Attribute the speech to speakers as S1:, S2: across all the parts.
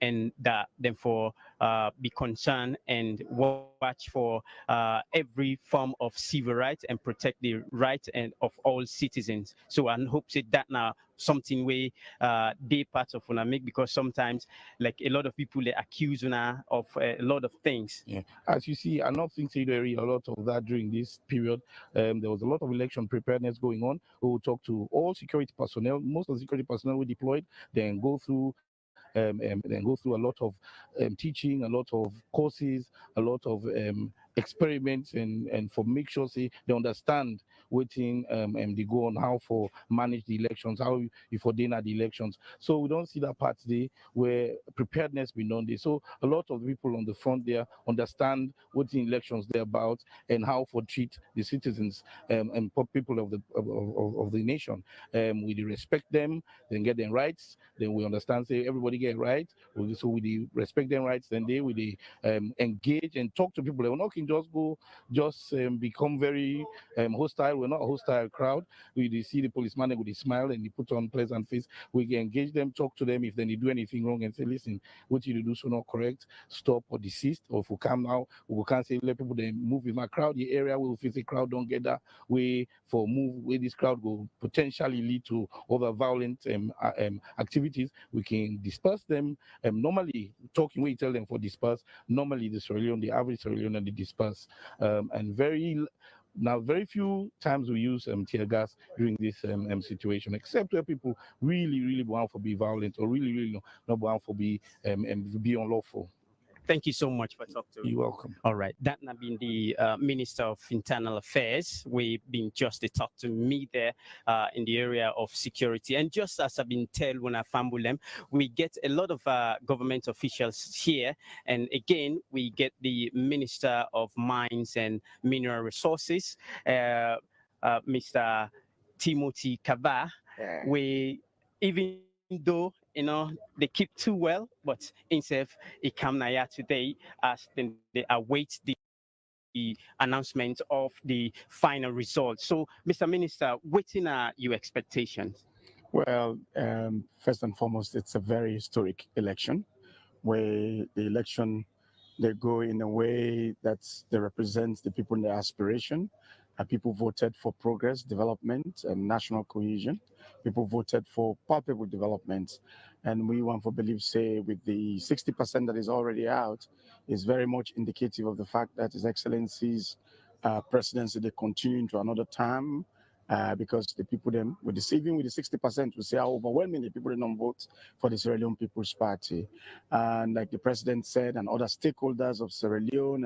S1: and that therefore be concerned and watch for every form of civil rights and protect the rights and of all citizens. So I hope that now something way they part of una make, because sometimes like a lot of people they accuse una of a lot of things.
S2: Yeah, as you see, I not think there is a lot of that during this period. There was a lot of election preparedness going on. We will talk to all security personnel. Most of the security personnel we deployed, then go through a lot of teaching, a lot of courses, a lot of experiments, and for make sure say they understand waiting and they go on how for manage the elections, how you for dinner the elections. So we don't see that part today where preparedness be done there. So a lot of the people on the front there understand what the elections they're about and how for treat the citizens and people of the nation. We respect them, then get them rights, then we understand say everybody get rights. So we respect them rights, then they will engage and talk to people. They will not can just become very hostile. We're not a hostile crowd. We see the policeman with a smile and he put on pleasant face. We can engage them, talk to them if they do anything wrong and say, listen, what you do so not correct, stop or desist. Or if we come now, we can't say let people then move in my crowd. The area will face a crowd don't get that way for move where this crowd will potentially lead to other violent activities. We can disperse them. Normally talking we tell them for disperse. Normally the average Sierra Leone they disperse. And very few times we use tear gas during this situation, except where people really want to be violent or really not want to be unlawful.
S1: Thank you so much for talking to me.
S2: You're welcome.
S1: All right, that not been the Minister of Internal Affairs. We've been just to talk to me there in the area of security. And just as I've been told when I fumble them, we get a lot of government officials here. And again, we get the Minister of Mines and Mineral Resources, Mr. Timothy Kaba.
S3: Yeah.
S1: We, even though they keep too well, but himself he come now today as they await the announcement of the final result. So, Mr. Minister, what are your expectations?
S3: Well, first and foremost, it's a very historic election where the election they go in a way that they represent the people in their aspiration. People voted for progress, development, and national cohesion. People voted for palpable development. And we want for believe say with the 60% that is already out is very much indicative of the fact that His Excellency's presidency, they continue into another term. Because the people then with the 60%, we see how overwhelming the people don't vote for the Sierra Leone People's Party. And like the president said, and other stakeholders of Sierra Leone,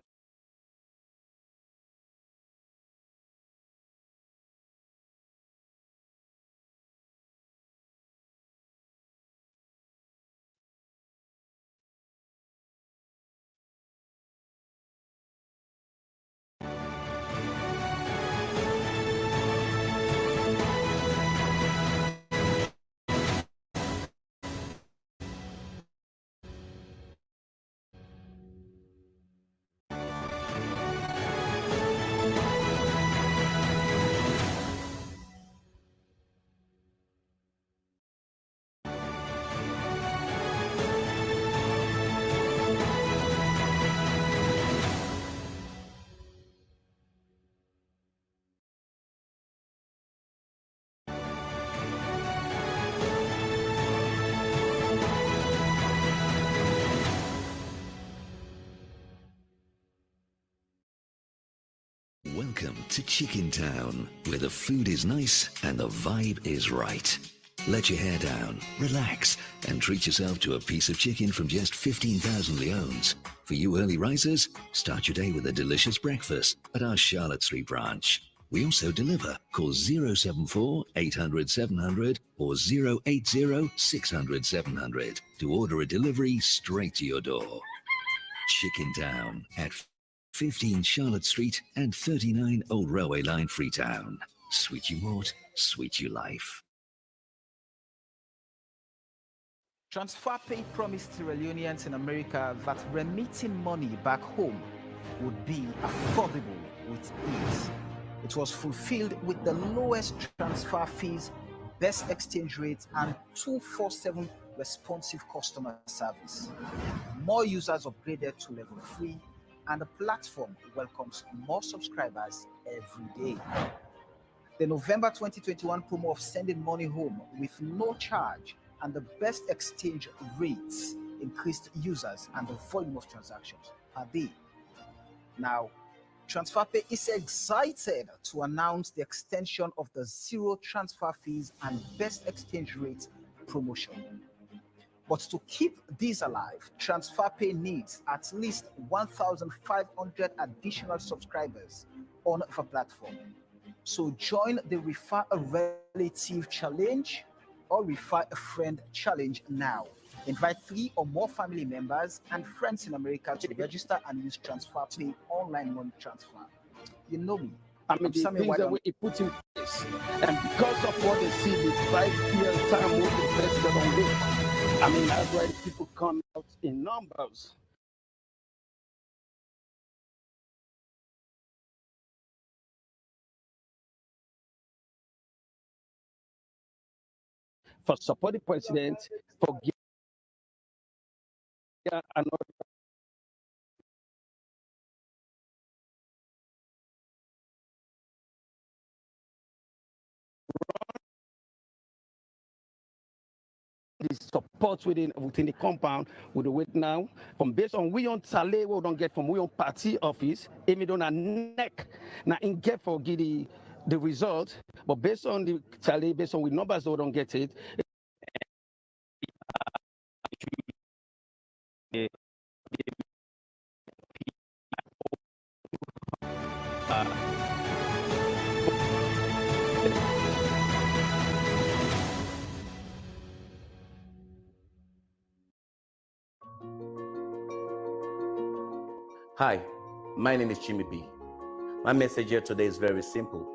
S4: Welcome to Chicken Town, where the food is nice and the vibe is right. Let your hair down, relax, and treat yourself to a piece of chicken from just 15,000 leones. For you early risers, start your day with a delicious breakfast at our Charlotte Street branch. We also deliver. Call 074 800 700 or 080 600 700 to order a delivery straight to your door. Chicken Town at 15 Charlotte Street and 39 Old Railway Line, Freetown. Sweet you mort, sweet you life.
S5: TransferPay promised Sierra Leoneans in America that remitting money back home would be affordable with ease. It was fulfilled with the lowest transfer fees, best exchange rates, and 24/7 responsive customer service. More users upgraded to level 3, and the platform welcomes more subscribers every day. The November 2021 promo of sending money home with no charge and the best exchange rates increased users and the volume of transactions per day. Now, TransferPay is excited to announce the extension of the zero transfer fees and best exchange rate promotion. But to keep these alive, TransferPay needs at least 1,500 additional subscribers on the platform. So join the Refer a Relative Challenge or Refer a Friend Challenge now. Invite 3 or more family members and friends in America to register and use TransferPay online money transfer. You know me.
S2: I mean, the things that we put in place, and because of what they see with 5 years time, we invested on this. I mean, that's why the people come out in numbers. For supporting president, for another the support within the compound with the wait now. From based on we on Tale, we don't get from we on party office, even though na neck, na in get for the result, but based on the Tale, based on with numbers, we don't get it.
S6: Hi, my name is Jimmy B. My message here today is very simple.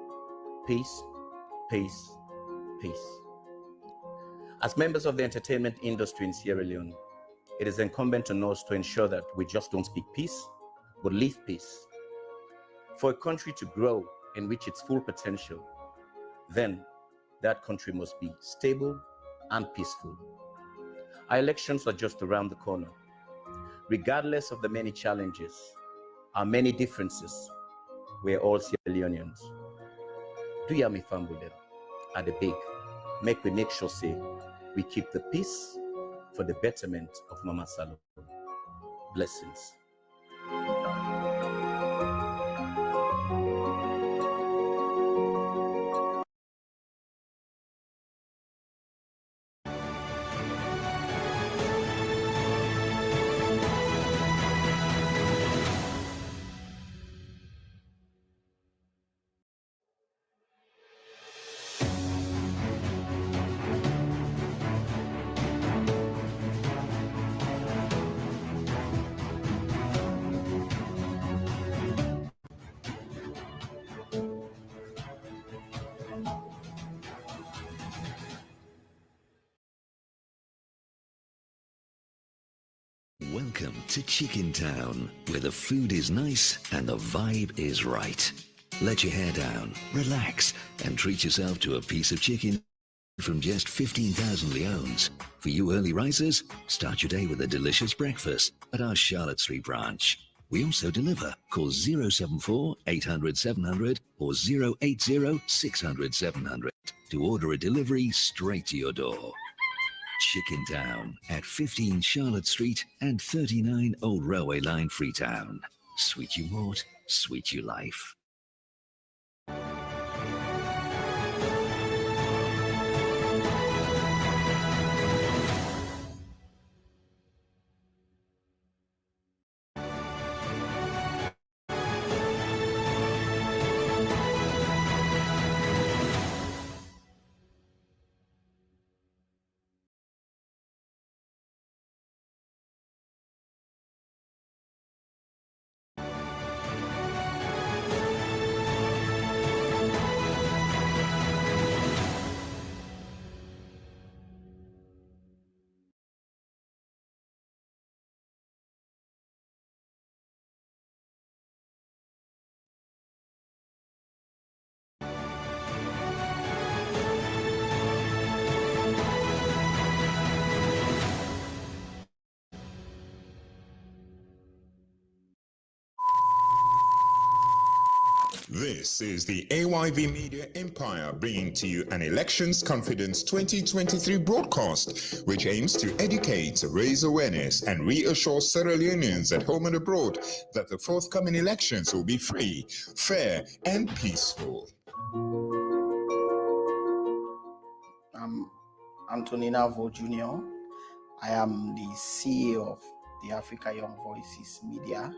S6: Peace, peace, peace. As members of the entertainment industry in Sierra Leone, it is incumbent on us to ensure that we just don't speak peace, but live peace. For a country to grow and reach its full potential, then that country must be stable and peaceful. Our elections are just around the corner. Regardless of the many challenges, our many differences, we're all Sierra Leoneans. Do ya me family at the big, make sure say we keep the peace for the betterment of Mama Salo. Blessings.
S4: Welcome to Chicken Town, where the food is nice and the vibe is right. Let your hair down, relax, and treat yourself to a piece of chicken from just 15,000 leones. For you early risers, start your day with a delicious breakfast at our Charlotte Street branch. We also deliver. Call 074 800 700 or 080 600 700 to order a delivery straight to your door. Chicken Town at 15 Charlotte Street and 39 Old Railway Line, Freetown. Sweet you mort, sweet you life.
S7: This is the AYV Media Empire bringing to you an Elections Confidence 2023 broadcast, which aims to educate, raise awareness, and reassure Sierra Leoneans at home and abroad that the forthcoming elections will be free, fair, and peaceful.
S8: I'm Anthony Navo Jr. I am the CEO of the Africa Young Voices Media.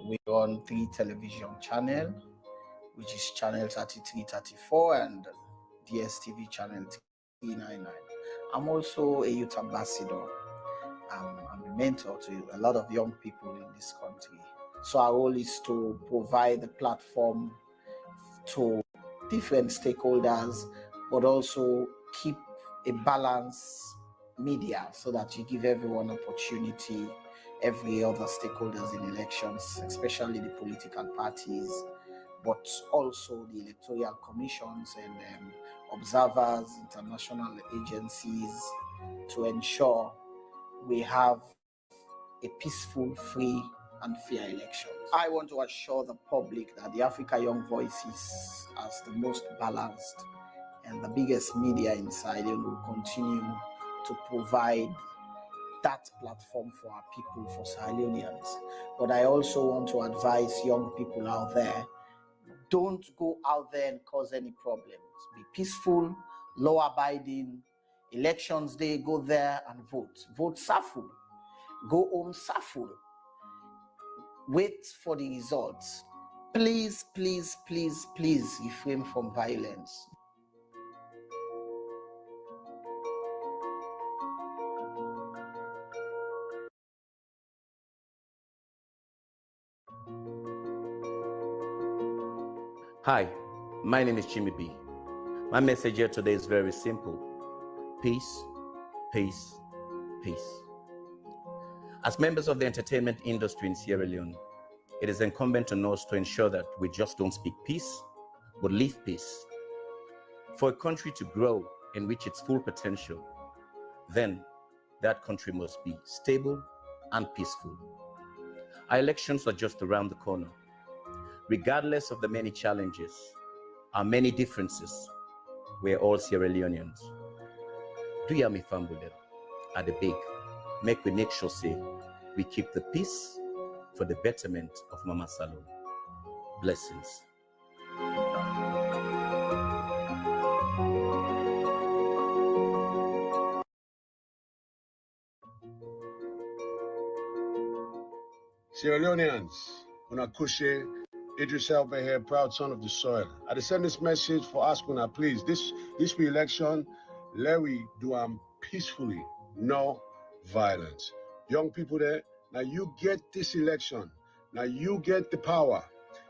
S8: We run 3 television channels, which is channel 33, 34, and DSTV channel 399. I'm also a youth ambassador. I'm a mentor to a lot of young people in this country. So our role is to provide the platform to different stakeholders, but also keep a balanced media so that you give everyone opportunity, every other stakeholders in elections, especially the political parties, but also the electoral commissions and observers, international agencies, to ensure we have a peaceful, free, and fair election. I want to assure the public that the Africa Young Voices, as the most balanced and the biggest media in Sierra Leone, will continue to provide that platform for our people, for Sierra Leoneans. But I also want to advise young people out there, don't go out there and cause any problems. Be peaceful, law-abiding. Elections day, go there and vote. Vote safely. Go home safely. Wait for the results. Please, please, please, please refrain from violence.
S6: Hi, my name is Jimmy B. My message here today is very simple. Peace, peace, peace. As members of the entertainment industry in Sierra Leone, it is incumbent on us to ensure that we just don't speak peace, but live peace. For a country to grow and reach its full potential, then that country must be stable and peaceful. Our elections are just around the corner. Regardless of the many challenges, our many differences, we're all Sierra Leoneans. Do ya me fambuler at the big, make we make sure say we keep the peace for the betterment of Mama Salon. Blessings.
S9: Sierra Leoneans, Unakushe, Idris Elba here, proud son of the soil. I send this message for Askuna, please. This re-election, let we do peacefully, no violence. Young people there, now you get this election. Now you get the power.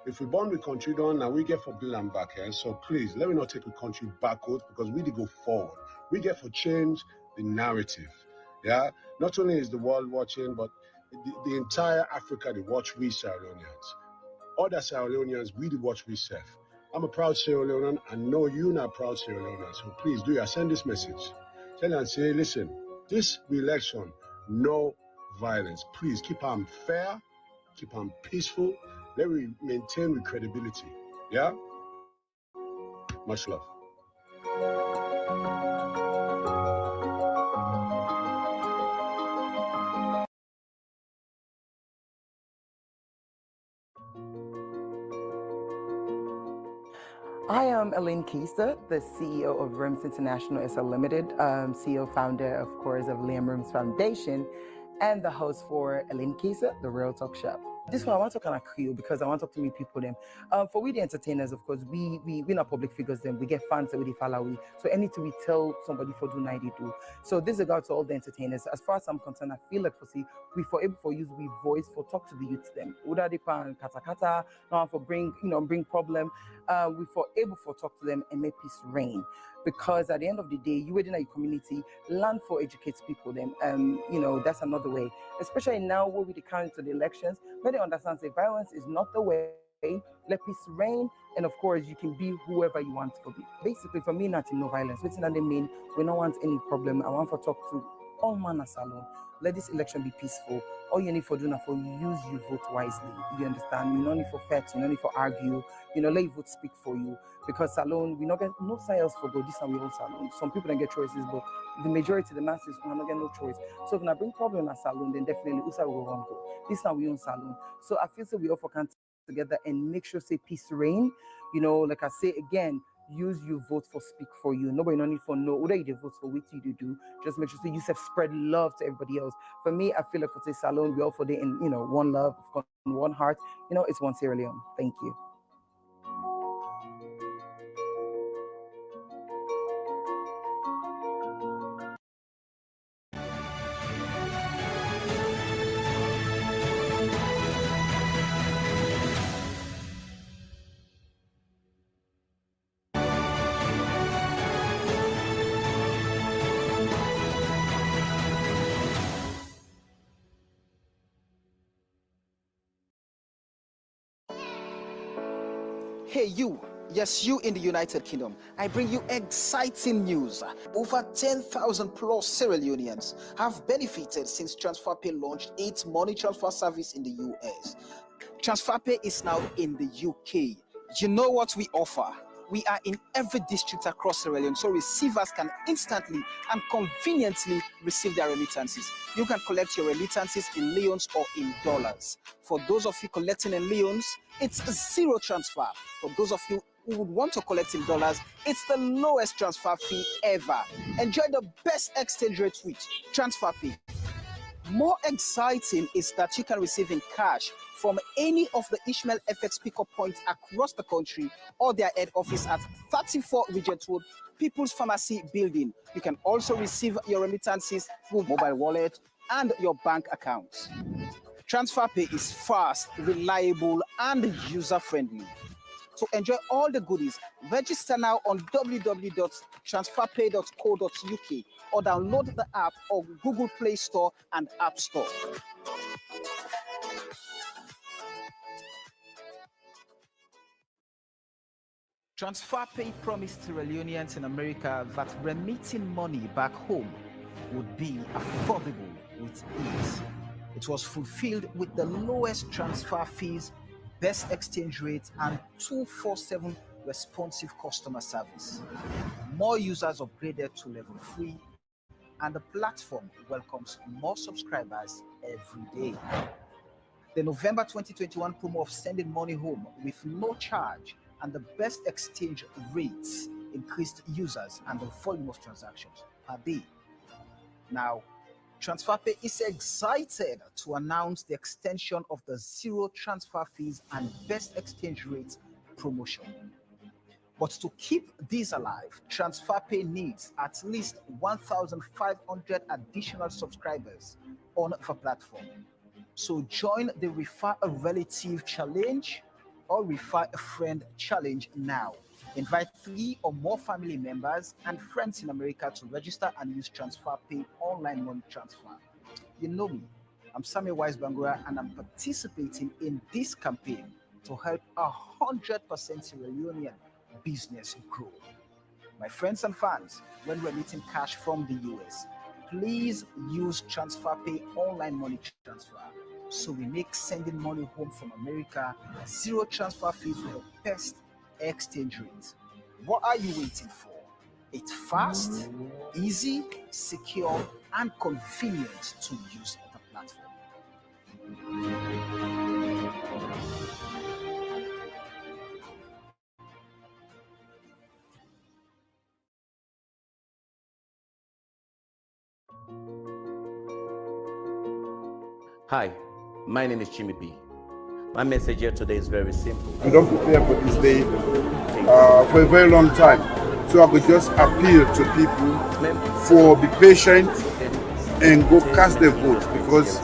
S9: If we born the country down, now we get for build and back here. So please, let me not take the country backwards because we did go forward. We get for change the narrative. Yeah, not only is the world watching, but the entire Africa, they watch we Sierra Leoneans. Other Sierra Leoneans, we do watch we self. I'm a proud Sierra Leonean. I know you're not proud Sierra Leonean. So please do send this message. Tell them and say, listen, this re-election, no violence. Please keep them fair, keep them peaceful. Let me maintain with credibility. Yeah? Much love.
S10: I am Elaine Keister, the CEO of RIMS International Ecsl Limited, CEO founder, of course, of Liam RIMS Foundation, and the host for Elaine Keister, the Real Talk Shop. This one I want to kind of crew because I want to meet people them. For we the entertainers, of course, we not public figures them. We get fans that we follow we. So anything we tell somebody for do 90 do. So this is about to all the entertainers. As far as I'm concerned, I feel like for see we for able for use we voice for talk to the youths them. Uda dipan kata kata, no for bring problem. We for able for talk to them and make peace reign. Because at the end of the day, you within your community, learn for educates people them. That's another way. Especially now where we decline to the elections, where they understand that violence is not the way. Let peace reign, and of course you can be whoever you want to be. Basically, for me, nothing, no violence. What's that they mean? We don't want any problem. I want to talk to all man salon. Let this election be peaceful. All you need for doing for use you vote wisely. You understand? You don't need for fight, you don't need for argue. Let your vote speak for you. Because salon, we not get no sales for go. This time we own salon. Some people don't get choices, but the majority, the masses, will not get no choice. So if I bring problem in a salon, then definitely USA will go on go. This time we own salon. So I feel so we all can together and make sure say peace reign. Like I say again, use you vote for speak for you. Nobody no need for no whether you vote for what you do. Just make sure say you spread love to everybody else. For me, I feel like for say salon, we all for the in one love, one heart. It's one Sierra Leone. Thank you.
S5: Hey, you. Yes, you in the United Kingdom. I bring you exciting news. Over 10,000 plus Sierra Leoneans have benefited since TransferPay launched its money transfer service in the US. TransferPay is now in the UK. You know what we offer? We are in every district across Sierra Leone, so receivers can instantly and conveniently receive their remittances. You can collect your remittances in leons or in dollars. For those of you collecting in leons, it's a zero transfer. For those of you who would want to collect in dollars, it's the lowest transfer fee ever. Enjoy the best exchange rate with TransferPay. More exciting is that you can receive in cash from any of the Ishmael FX pickup points across the country or their head office at 34 Regent Road, People's Pharmacy Building. You can also receive your remittances through mobile wallet and your bank accounts. TransferPay is fast, reliable, and user-friendly. To enjoy all the goodies, register now on www.transferpay.co.uk or download the app on Google Play Store and App Store. TransferPay promised Sierra Leoneans in America that remitting money back home would be affordable with ease. It was fulfilled with the lowest transfer fees, best exchange rates, and 24/7 responsive customer service. More users upgraded to level 3, and the platform welcomes more subscribers every day. The November 2021 promo of sending money home with no charge and the best exchange rates increased users and the volume of transactions per day. Now, TransferPay is excited to announce the extension of the zero transfer fees and best exchange rates promotion. But to keep this alive, TransferPay needs at least 1,500 additional subscribers on the platform. So join the Refer a Relative Challenge or Refer a Friend Challenge now. Invite 3 or more family members and friends in America to register and use TransferPay online money transfer. You know me, I'm Samuel Wise Bangura, and I'm participating in this campaign to help 100% Sierra Leonean business grow. My friends and fans, when remitting cash from the US, please use TransferPay online money transfer so we make sending money home from America zero transfer fees with the best exchange rate. What are you waiting for? It's fast, easy, secure, and convenient to use the platform.
S6: Hi, my name is Jimmy B. My message here today is very simple.
S9: We don't prepare for this day for a very long time. So I would just appeal to people for be patient and go cast their vote, because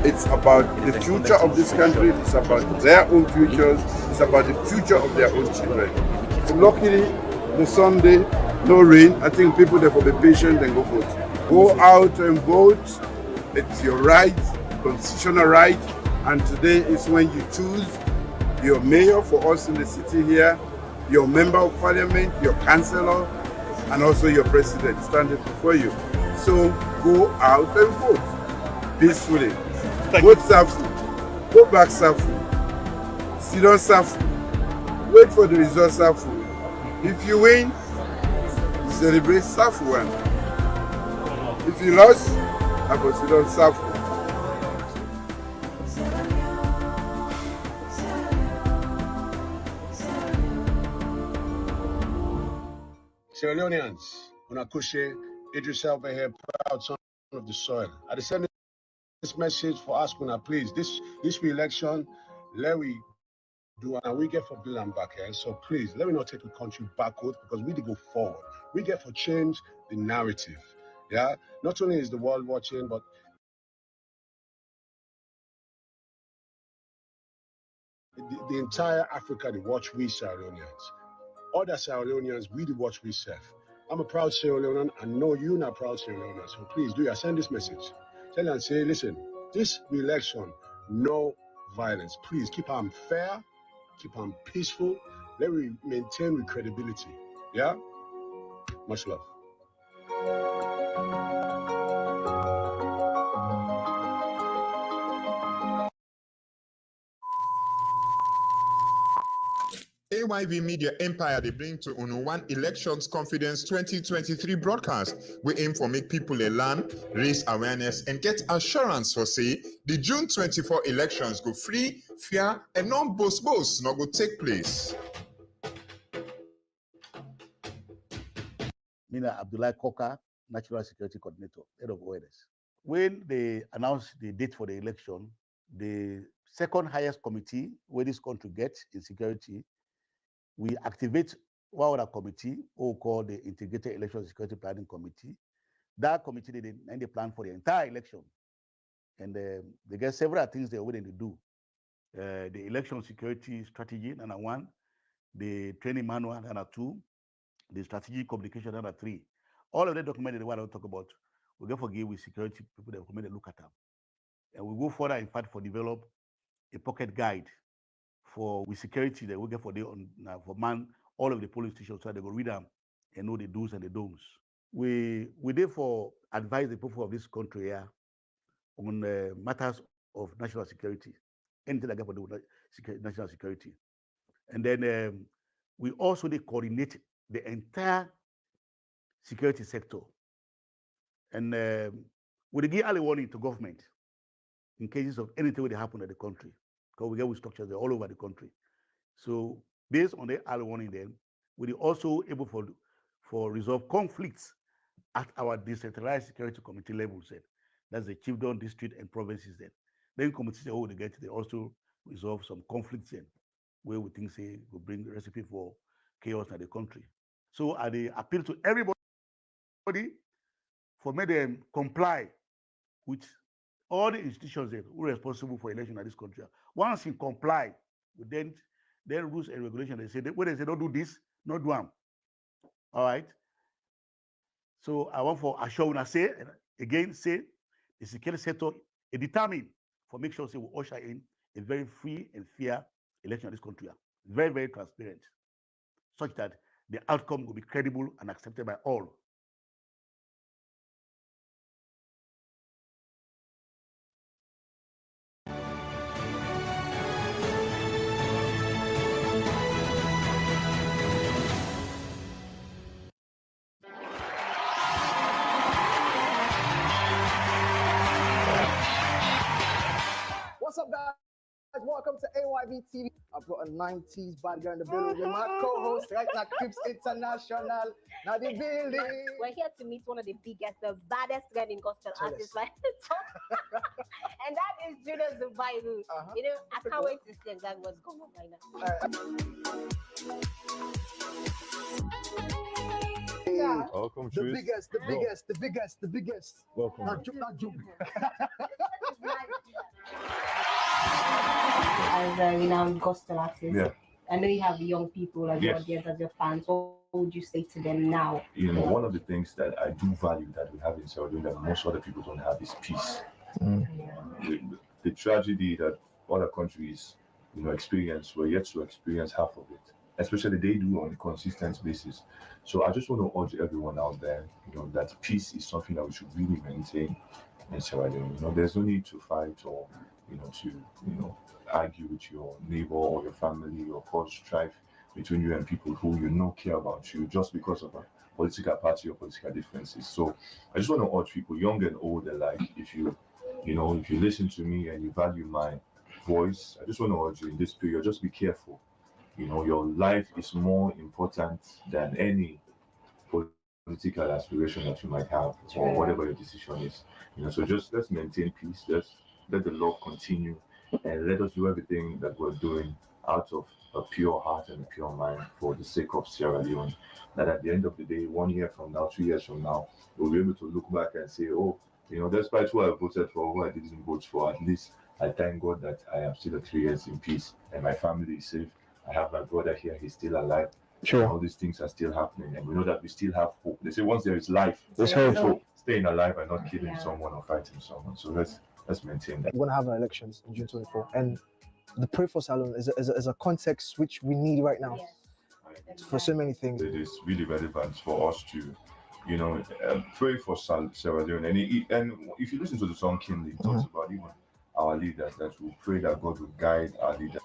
S9: it's about the future of this country, it's about their own futures, it's about the future of their own children. So luckily, the Sunday, no rain. I think people therefore be patient and go vote. Go out and vote. It's your right, constitutional right, and today is when you choose your mayor for us in the city here, your member of parliament, your councillor, and also your president standing before you. So
S11: go out and vote peacefully. Vote safely. Go back safely. Sit down safely. Wait for the result safely. If you win, celebrate safely one. If you lost, I go sit down safely.
S9: Sierra Leoneans, Unakushe, Idris Elba here, proud son of the soil. I send this message for us, please. This re-election, let we do and we get for Bill back here. So please, let me not take the country backwards because we need to go forward. We get for change the narrative. Yeah, not only is the world watching, but the entire Africa, they watch we Sierra Leoneans. Other Sierra Leoneans, we the watch we serve. I'm a proud Sierra Leonean. I know you're not proud Sierra Leonean. So please do send this message. Tell them and say, listen, this election, no violence. Please keep them fair, keep them peaceful. Let me maintain with credibility. Yeah? Much love.
S7: AYV Media Empire, they bring to Uno One Elections Confidence 2023 broadcast. We aim for make people learn, raise awareness, and get assurance for say the June 24 elections go free, fair, and non-boss not go take place.
S12: Mina Abdullah Koka, National Security Coordinator, Head of Awareness. When they announced the date for the election, the second highest committee where this country gets in security, we activate one other committee, who we call the Integrated Election Security Planning Committee. That committee, they plan for the entire election. And they get several things they're willing to do. The election security strategy, number one, the training manual, number two, the strategic communication, number three. All of the documents they want to talk about, we get forgive with security people that come and look at them. And we go further, in fact, for develop a pocket guide for with security that we get for for man all of the police stations so they go read them and know the do's and the don'ts. We therefore advise the people of this country here on matters of national security, anything that get for the national security. And then we also coordinate the entire security sector. And we give early warning to government in cases of anything that happen in the country, because we get with structures all over the country. So based on the early warning, then we also able for resolve conflicts at our decentralized security committee levels. Then that's the chiefdom, district, and provinces. Then committees they also resolve some conflicts then, where we think say will bring a recipe for chaos in the country. So I appeal to everybody for make them comply with all the institutions that who are responsible for election in this country. Once you comply with then rules and regulations, they say when they say don't do this, not do them. All right. So I want for assure when I say again say the security sector is determined for make sure say we usher in a very free and fair election in this country. Very, very transparent, such that the outcome will be credible and accepted by all.
S13: What's up, guys? Welcome to AYV TV. I've got a 90s bad guy in the building with my co-host right now, Crips International. Now the building.
S14: We're here to meet one of the biggest, the baddest trending gospel artists, right? And that is Judas Zubairu. You know, I can't wait to see exactly what's going on right now.
S13: Yeah.
S15: Welcome,
S13: the biggest.
S15: Welcome.
S13: Not joke.
S14: As a renowned gospel artist,
S15: Yeah.
S14: I know you have young people as your
S15: Yes.
S14: audience, as your fans. What would you say to them now?
S15: You know, one of the things that I do value that we have in Sierra Leone that most other people don't have is peace. The tragedy that other countries, experience, we're yet to experience half of it. especially they do on a consistent basis. So I just want to urge everyone out there, that peace is something that we should really maintain in Sierra Leone. There's no need to fight or, to, argue with your neighbor or your family or cause strife between you and people who care about you just because of a political party or political differences. So I just want to urge people, young and old alike, if you listen to me and you value my voice, I just want to urge you in this period, just be careful. Your life is more important than any political aspiration that you might have or whatever your decision is. So just let's maintain peace. Let the love continue, and let us do everything that we're doing out of a pure heart and a pure mind for the sake of Sierra Leone. That at the end of the day, 1 year from now, 2 years from now, we'll be able to look back and say, oh, despite who I voted for, who I didn't vote for, at least I thank God that I am still 3 years in peace and my family is safe. I have my brother here, he's still alive.
S13: Sure.
S15: And all these things are still happening, and we know that we still have hope. They say once there is life,
S13: there's hope.
S15: So staying alive and not killing someone or fighting someone. So let's maintain that.
S13: We're going to have our elections in June 24, and the Pray for Salone is a context which we need right now for so many things.
S15: It is really relevant for us to, pray for Sierra Leone. And if you listen to the song Kinley, it talks about even our leaders, that we pray that God will guide our leaders.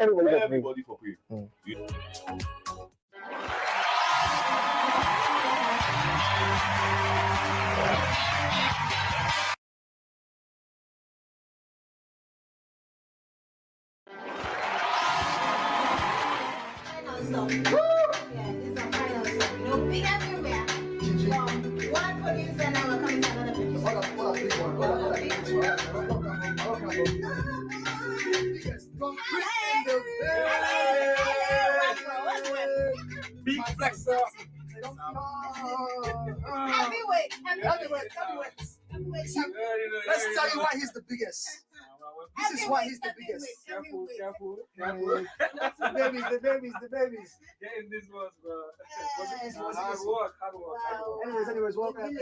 S15: Everybody for prayer.
S14: Big everywhere. One producer now we're coming to another
S13: Big flexer.
S14: Heavyweight.
S13: Let's tell you why he's the biggest. This is why he's the biggest.
S14: Careful.
S13: The babies.
S16: Get in this one, bro.
S14: Hard
S16: work.
S13: Anyways, welcome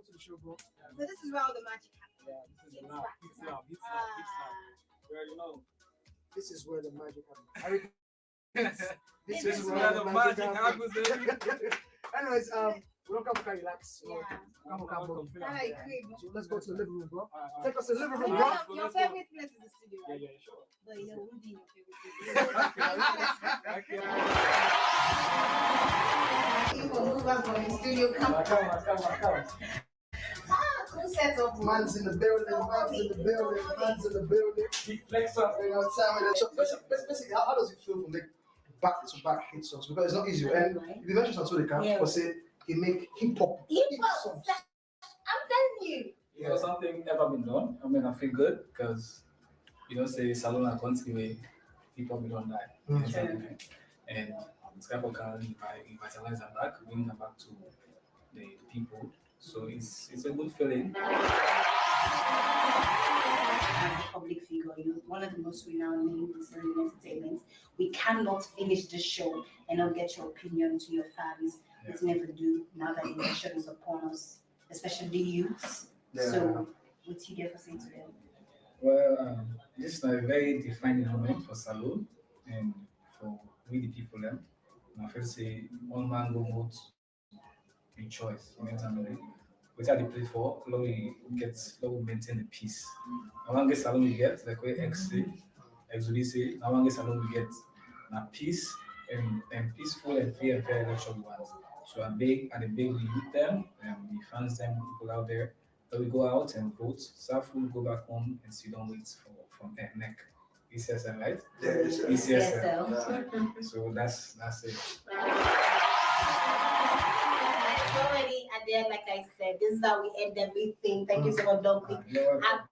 S13: to the show, bro.
S14: So this is where all the magic happens.
S16: Yeah, this is now. You know.
S13: This is where the magic happens.
S16: This is where the magic happens.
S13: Anyways, we don't come to relax. Come. Let's go to the living room, bro. Take us to the living room, bro.
S14: Your favorite place is the studio, right?
S16: Yeah, sure.
S14: But you know, who be your favorite place? People move up from the studio. Come. Who sets up?
S13: Man's in the building.
S16: Big flex up.
S13: You know what I'm saying? Basically, how does it feel to make back-to-back hit songs? Because it's not easy. And if you mention something, people say he make hip-hop songs.
S14: I'm telling you.
S16: Yeah, something ever been done. I mean, I feel good because say Salon at once anyway, people we don't die. And Skype can revitalize them back, bring them back to the people. So it's a good feeling.
S14: As a public figure, you're one of the most renowned names in entertainment. We cannot finish this show and not get your opinion to your fans. It's never do now that the election is upon us, especially the youths.
S13: Yeah.
S14: So, what's you there for saying to them?
S16: Well, this is a very defining moment for Salon and for we the people there. I feel say one man go vote a choice. You know what I mean? Without the play for, we maintain the peace. I want to get Salon we get like where Ecsl say. I want to get Salon we get now peace and peaceful and free and fair election we want. So I beg the youth them and the fans them people out there that we go out and vote. Safu go back home and sit down wait from neck. ECSL, right? ECSL. So that's it.
S14: Already at the end, like I said, this is how we end everything. Thank you so much, Dunkley. I've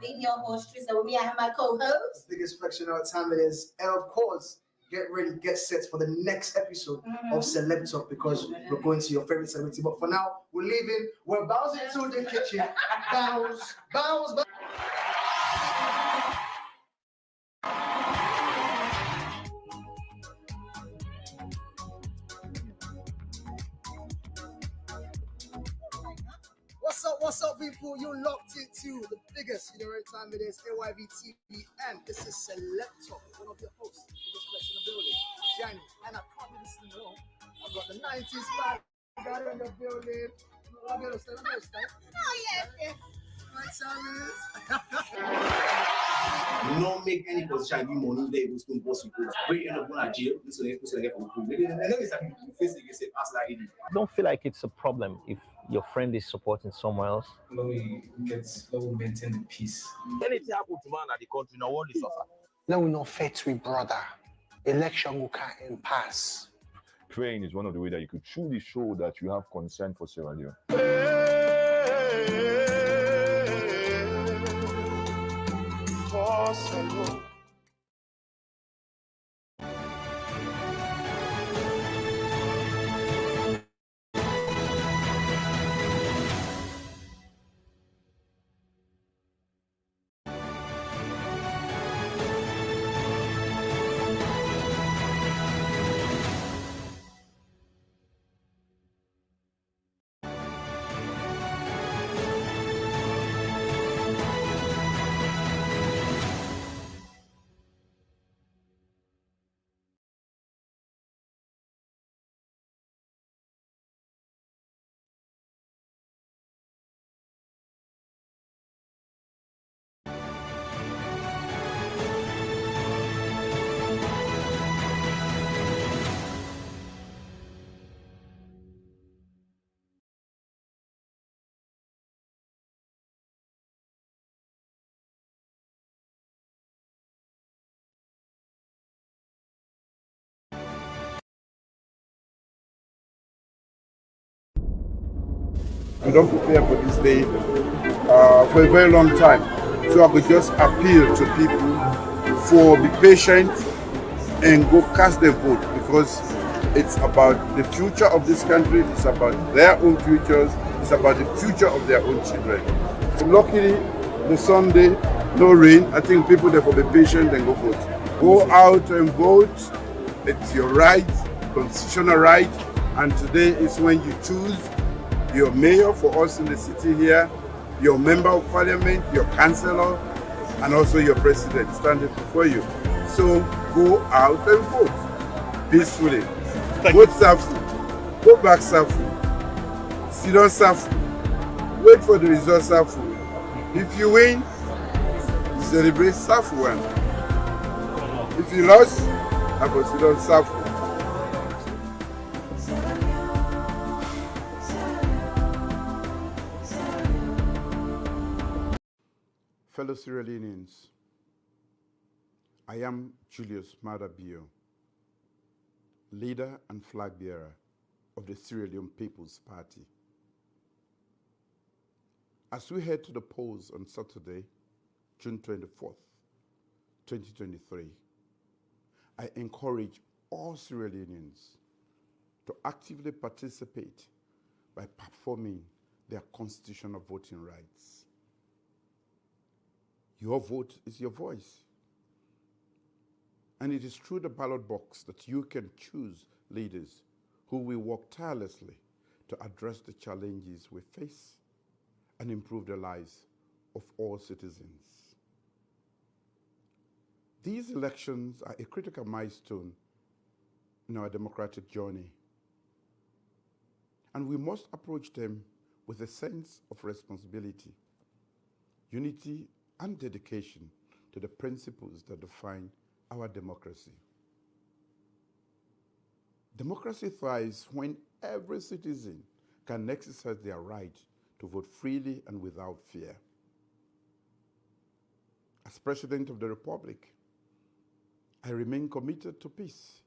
S14: been your host, Trisha. With me, I have my co-host.
S13: Biggest flex, you know what time it is. And of course, get ready, get set for the next episode of Celeb Talk because we're going to your favorite celebrity. But for now, we're leaving. We're bouncing into the kitchen. Bounce, bounce, bounce. What's up, people? You locked into the biggest, you know what time it is, AYV TV, and this is Celeb Talk, one of your hosts, the biggest place in the building, Johnny, and I can't be listening alone. I've got the 90s man, got in the building. I'm gonna stay. Oh, yes. Right, Samus.
S17: Not make any position give money there was going to boss you. Bring end up going to jail. This is get from the and then it's like face it yourself as like it.
S18: I don't feel like it's a problem if your friend is supporting someone else.
S16: Let me maintain the peace.
S12: Anything happen to man at the country, now what is suffer?
S19: Let we not faith we brother. Election will can't pass.
S15: Praying is one of the ways that you could truly show that you have concern for Sierra Leone.
S11: We don't prepare for this day for a very long time. So I could just appeal to people for be patient and go cast their vote because it's about the future of this country, it's about their own futures, it's about the future of their own children. So luckily, the Sunday, no rain. I think people therefore be patient and go vote. Go out and vote. It's your right, constitutional right, and today is when you choose your mayor for us in the city here, your member of parliament, your councillor, and also your president standing before you. So go out and vote peacefully. Vote safely. Go back safely. Sit down safely. Wait for the result safely. If you win, celebrate safely one. If you lost, I go sit down safely. Fellow Sierra Leoneans, I am Julius Madabio, leader and flag bearer of the Sierra Leone People's Party. As we head to the polls on Saturday, June 24th, 2023, I encourage all Sierra Leoneans to actively participate by performing their constitutional voting rights. Your vote is your voice. And it is through the ballot box that you can choose leaders who will work tirelessly to address the challenges we face and improve the lives of all citizens. These elections are a critical milestone in our democratic journey, and we must approach them with a sense of responsibility, unity, and dedication to the principles that define our democracy. Democracy thrives when every citizen can exercise their right to vote freely and without fear. As President of the Republic, I remain committed to peace,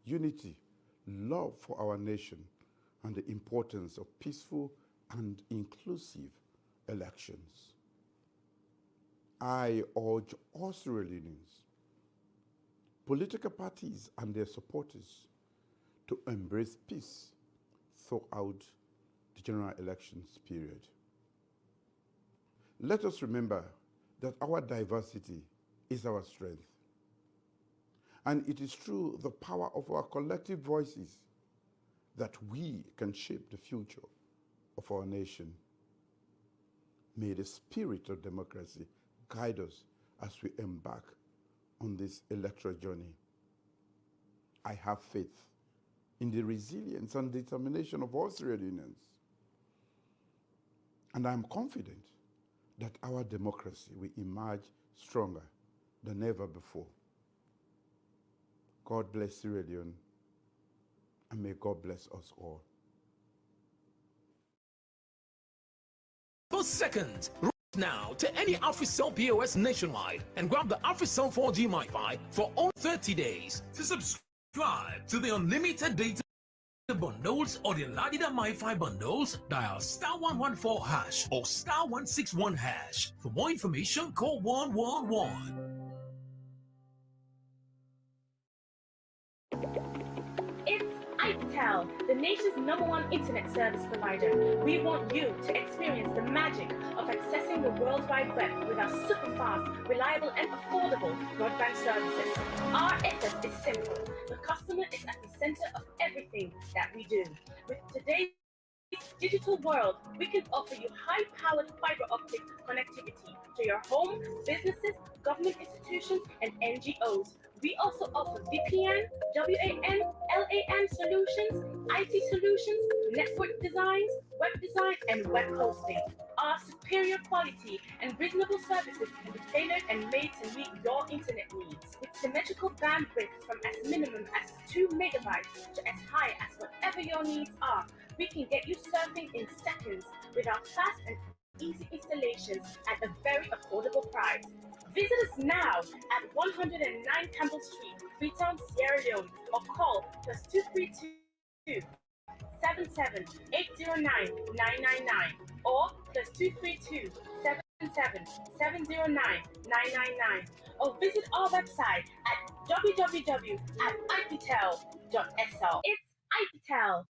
S11: unity, love for our nation, and the importance of peaceful and inclusive elections. I urge all Sierra Leoneans political parties and their supporters to embrace peace throughout the general elections period. Let us remember that our diversity is our strength. And it is through the power of our collective voices that we can shape the future of our nation. May the spirit of democracy guide us as we embark on this electoral journey. I have faith in the resilience and determination of all Sierra Leoneans. And I'm confident that our democracy will emerge stronger than ever before. God bless Sierra Leone, and may God bless us all.
S20: For seconds, right now to any AfriCell POS nationwide and grab the AfriCell 4G MiFi for only 30 days. To subscribe to the unlimited data bundles or the Ladida MiFi bundles, dial *114 hash or *161 hash. For more information, call 111.
S21: It's Ecsl, the nation's #1 internet service provider. We want you to experience the magic of accessing the World Wide Web with our super fast, reliable, and affordable broadband services. Our essence is simple. The customer is at the center of everything that we do. With today's digital world, we can offer you high-powered fiber optic connectivity to your home, businesses, government institutions, and NGOs. We also offer VPN, WAN, LAN solutions, IT solutions, network designs, web design, and web hosting. Our superior quality and reasonable services can be tailored and made to meet your internet needs. With symmetrical bandwidth from as minimum as 2 megabytes to as high as whatever your needs are, we can get you surfing in seconds with our fast and easy installations at a very affordable price. Visit us now at 109 Campbell Street, Freetown, Sierra Leone, or call +232 77 809 999 or +232 77 709 999, or visit our website at www.ipitel.sl. It's Ipitel.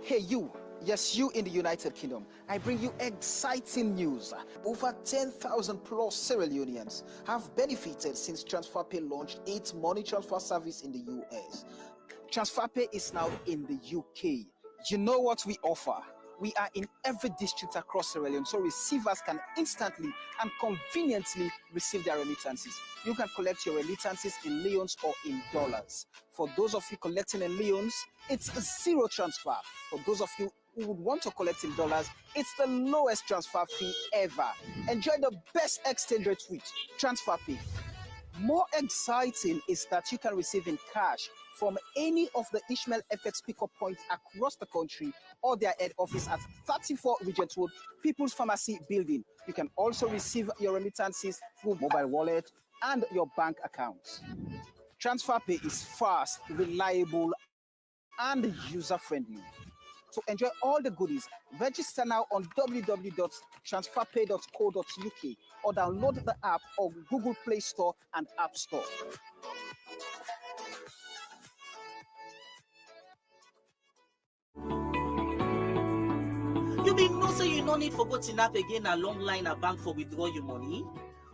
S5: Hey, you. Yes, you in the United Kingdom. I bring you exciting news. Over 10,000 plus Sierra Leoneans have benefited since TransferPay launched its money transfer service in the US. TransferPay is now in the UK. You know what we offer? We are in every district across Sierra Leone, so receivers can instantly and conveniently receive their remittances. You can collect your remittances in leons or in dollars. For those of you collecting in leons, it's a zero transfer. For those of you who would want to collect in dollars, it's the lowest transfer fee ever. Enjoy the best exchange rate with TransferPay. More exciting is that you can receive in cash from any of the Ishmael FX pickup points across the country or their head office at 34 Regent Road, People's Pharmacy Building. You can also receive your remittances through mobile wallet and your bank accounts. TransferPay is fast, reliable, and user-friendly. To enjoy all the goodies, register now on www.transferpay.co.uk or download the app on Google Play Store and App Store.
S22: You mean no say you no need for go to NAP again a long line at bank for withdraw your money?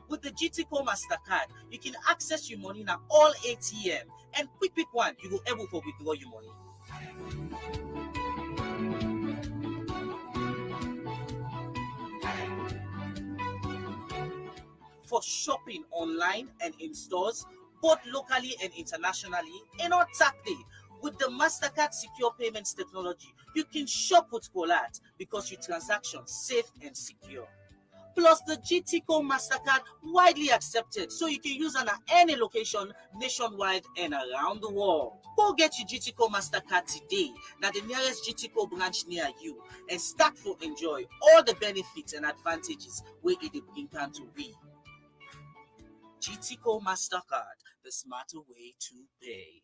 S22: With the GTCO MasterCard, you can access your money now all ATM and quick one, you go able for withdraw your money. For shopping online and in stores, both locally and internationally, in our tactic, with the MasterCard secure payments technology, you can shop with Collat because your transactions safe and secure. Plus, the GTCO MasterCard widely accepted, so you can use it at any location nationwide and around the world. Go get your GTCO MasterCard today, now the nearest GTCO branch near you, and start to enjoy all the benefits and advantages where it bring to be. GTCO MasterCard, the smarter way to pay.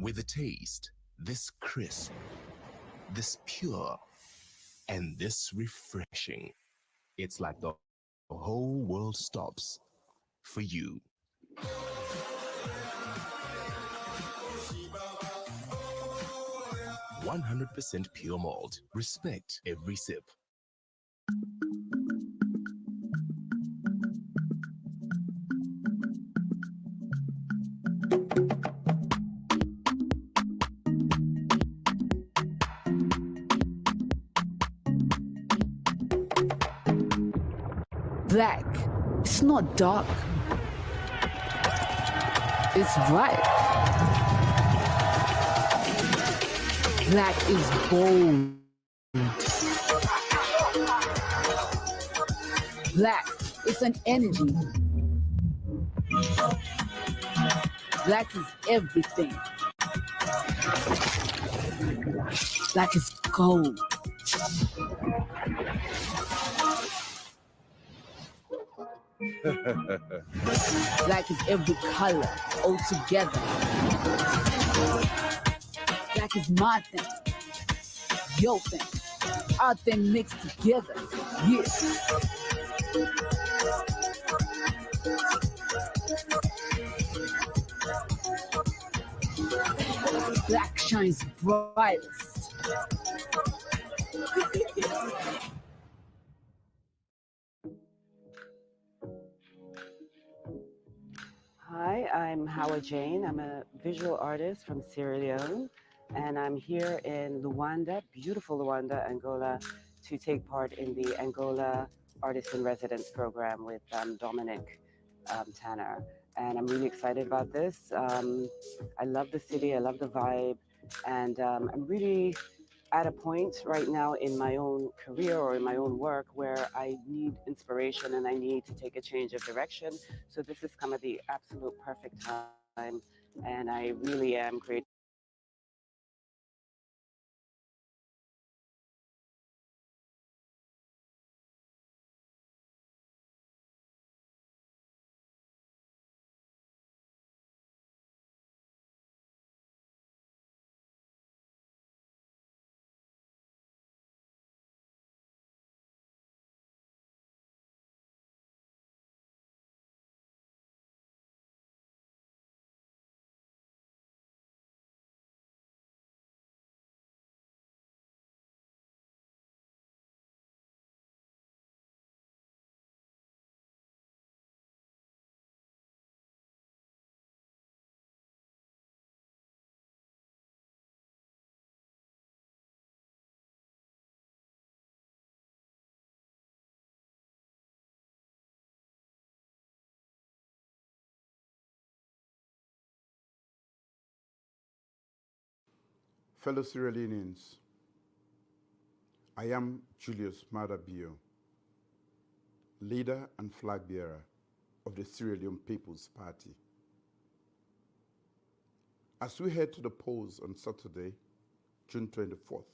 S1: with a taste this crisp, this pure, and this refreshing. It's like the whole world stops for you. 100% pure malt. Respect every sip.
S3: Black. It's not dark. It's bright. Black is bold. Black is an energy. Black is everything. Black is gold. Black is every color all together. Black is my thing, your thing, our thing mixed together. Yeah. Black shines brightest.
S23: Hi, I'm Hawa Jane. I'm a visual artist from Sierra Leone, and I'm here in Luanda, beautiful Luanda, Angola, to take part in the Angola Artist in Residence program with Dominic Tanner. And I'm really excited about this. I love the city, I love the vibe, and I'm really at a point right now in my own career or in my own work where I need inspiration and I need to take a change of direction. So this is kind of the absolute perfect time, and I really am grateful.
S11: Fellow Sierra Leoneans, I am Julius Madabio, leader and flag bearer of the Sierra Leone People's Party. As we head to the polls on Saturday, June 24th,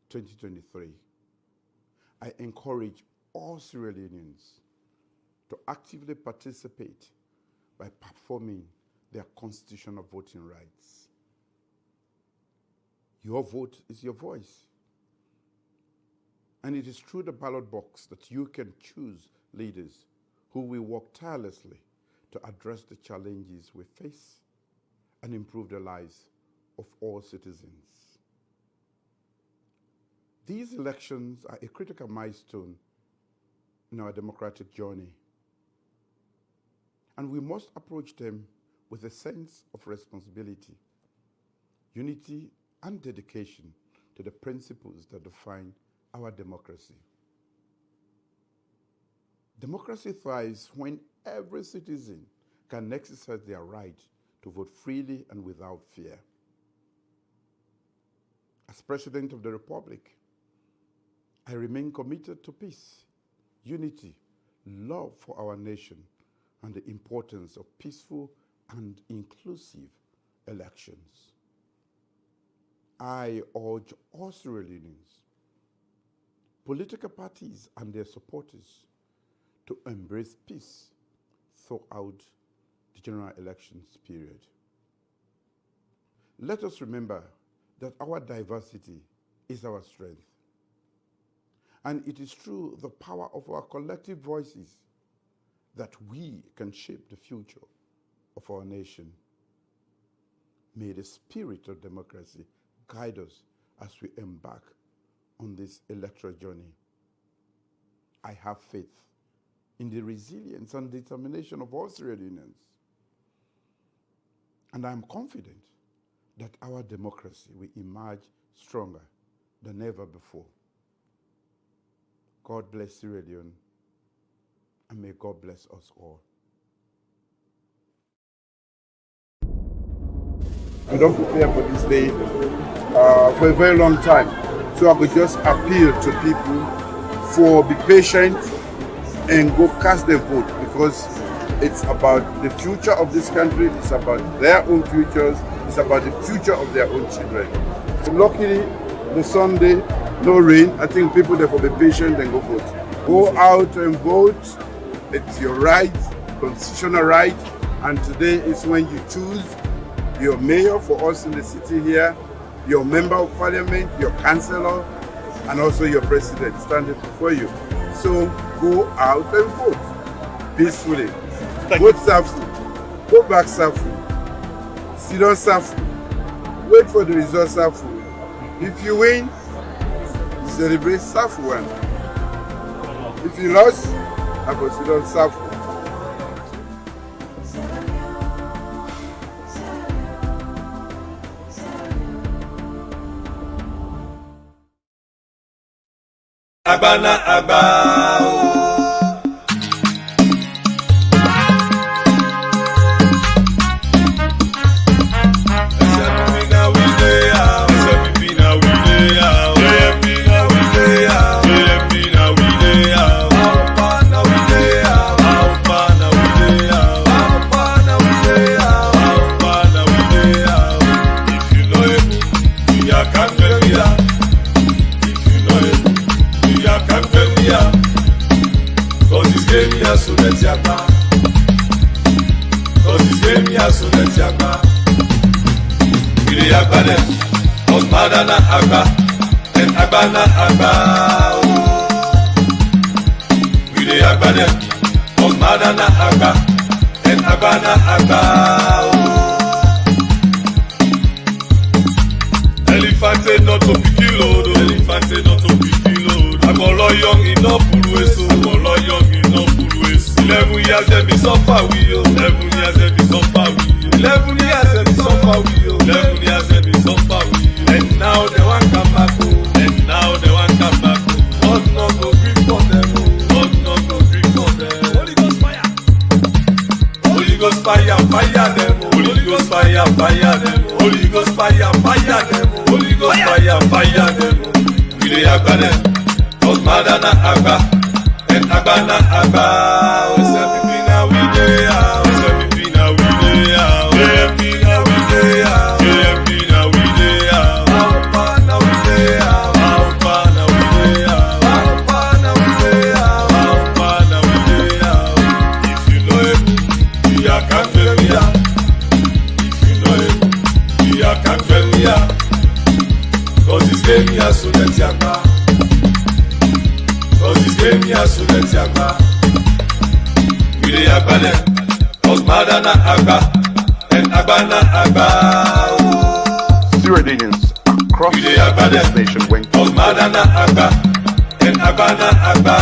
S11: 2023, I encourage all Sierra Leoneans to actively participate by performing their constitutional voting rights. Your vote is your voice. And it is through the ballot box that you can choose leaders who will work tirelessly to address the challenges we face and improve the lives of all citizens. These elections are a critical milestone in our democratic journey, and we must approach them with a sense of responsibility, unity, and dedication to the principles that define our democracy. Democracy thrives when every citizen can exercise their right to vote freely and without fear. As President of the Republic, I remain committed to peace, unity, love for our nation, and the importance of peaceful and inclusive elections. I urge all Sierra Leoneans, political parties and their supporters to embrace peace throughout the general elections period. Let us remember that our diversity is our strength. And it is through the power of our collective voices that we can shape the future of our nation. May the spirit of democracy guide us as we embark on this electoral journey. I have faith in the resilience and determination of all Sierra Leoneans. And I'm confident that our democracy will emerge stronger than ever before. God bless Sierra Leone, and may God bless us all. We don't prepare for this day for a very long time. So I would just appeal to people for be patient and go cast their vote, because it's about the future of this country, it's about their own futures, it's about the future of their own children. So luckily, the Sunday, no rain. I think people therefore be patient and go vote. Go out and vote. It's your right, constitutional right, and today is when you choose your mayor for us in the city here, your member of parliament, your councillor, and also your president standing before you. So go out and vote peacefully. Vote safely. Go back safely. Sit down safely. Wait for the result safely. If you win, celebrate safely one. If you lost, I will sit down safely.
S2: Abana Abao. Osmadana Abba and Abana Abba. We the Abba, Osmadana Abba and Abana Abba. Elephante not to be killed, elephante not to be killed. I'm all young enough to waste, I'm all young enough to waste. 11 years they be suffer we, 11 years they be suffer we, 11 years they be suffer we, 11 years they be suffer we. And now they want come back, and now they want come back. God no go grip for them, God no go grip for them. Holy Ghost fire, Holy Ghost fire, fire them, Holy Ghost fire, fire them, Holy Ghost fire, fire them, Holy Ghost fire, fire them. We dey agba them, Osmadana agba, and Abana agba. We say we na we dey out, we say we na we dey out, we na we dey out, we na we dey out. We dey agba them, Osmadana agba, and Abana agba.
S11: Sierra Leoneans across this nation went to
S2: Osmadana agba, and Abana agba.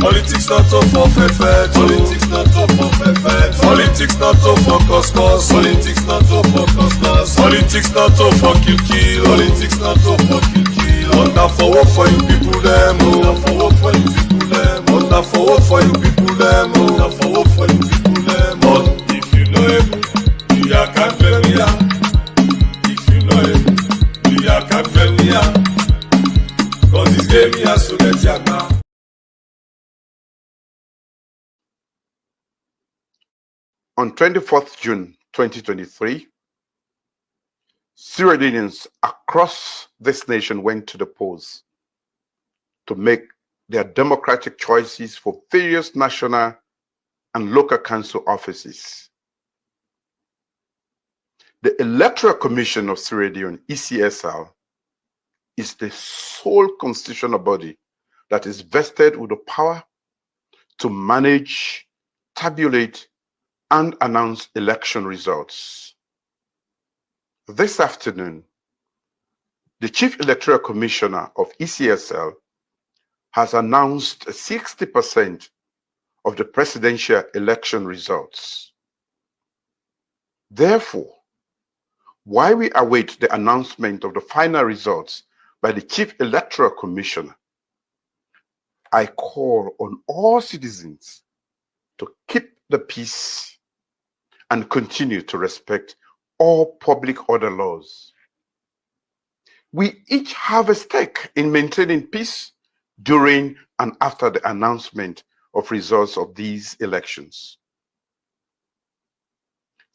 S2: Politics not to for fefet, politics not to for fefet, politics not to for cos, politics not to for cos, politics not to for kill, politics not to for kill. Not now for work for you people them, not for work for you people them, not now for work for you people them, not now for work for you people them. But if you know it, you can't tell me ya. If you know it, you can't tell me ya. 'Cause this game has to get ya now.
S11: On 24th June 2023, Sierra Leoneans across this nation went to the polls to make their democratic choices for various national and local council offices. The Electoral Commission of Sierra Leone, ECSL, is the sole constitutional body that is vested with the power to manage, tabulate, and announce election results. This afternoon, the Chief Electoral Commissioner of ECSL has announced 60% of the presidential election results. Therefore, while we await the announcement of the final results by the Chief Electoral Commissioner, I call on all citizens to keep the peace and continue to respect all public order laws. We each have a stake in maintaining peace during and after the announcement of results of these elections.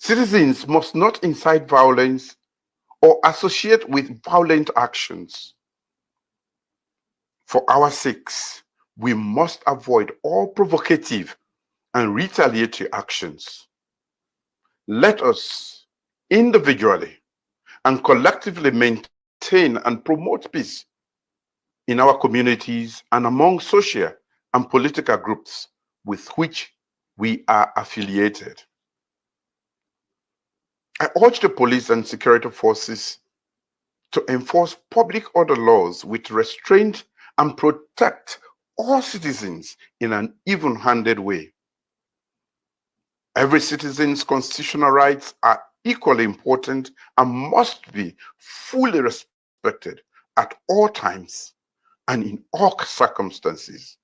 S11: Citizens must not incite violence or associate with violent actions. For our sakes, we must avoid all provocative and retaliatory actions. Let us individually and collectively maintain and promote peace in our communities and among social and political groups with which we are affiliated. I urge the police and security forces to enforce public order laws with restraint and protect all citizens in an even-handed way. Every citizen's constitutional rights are equally important and must be fully respected at all times and in all circumstances.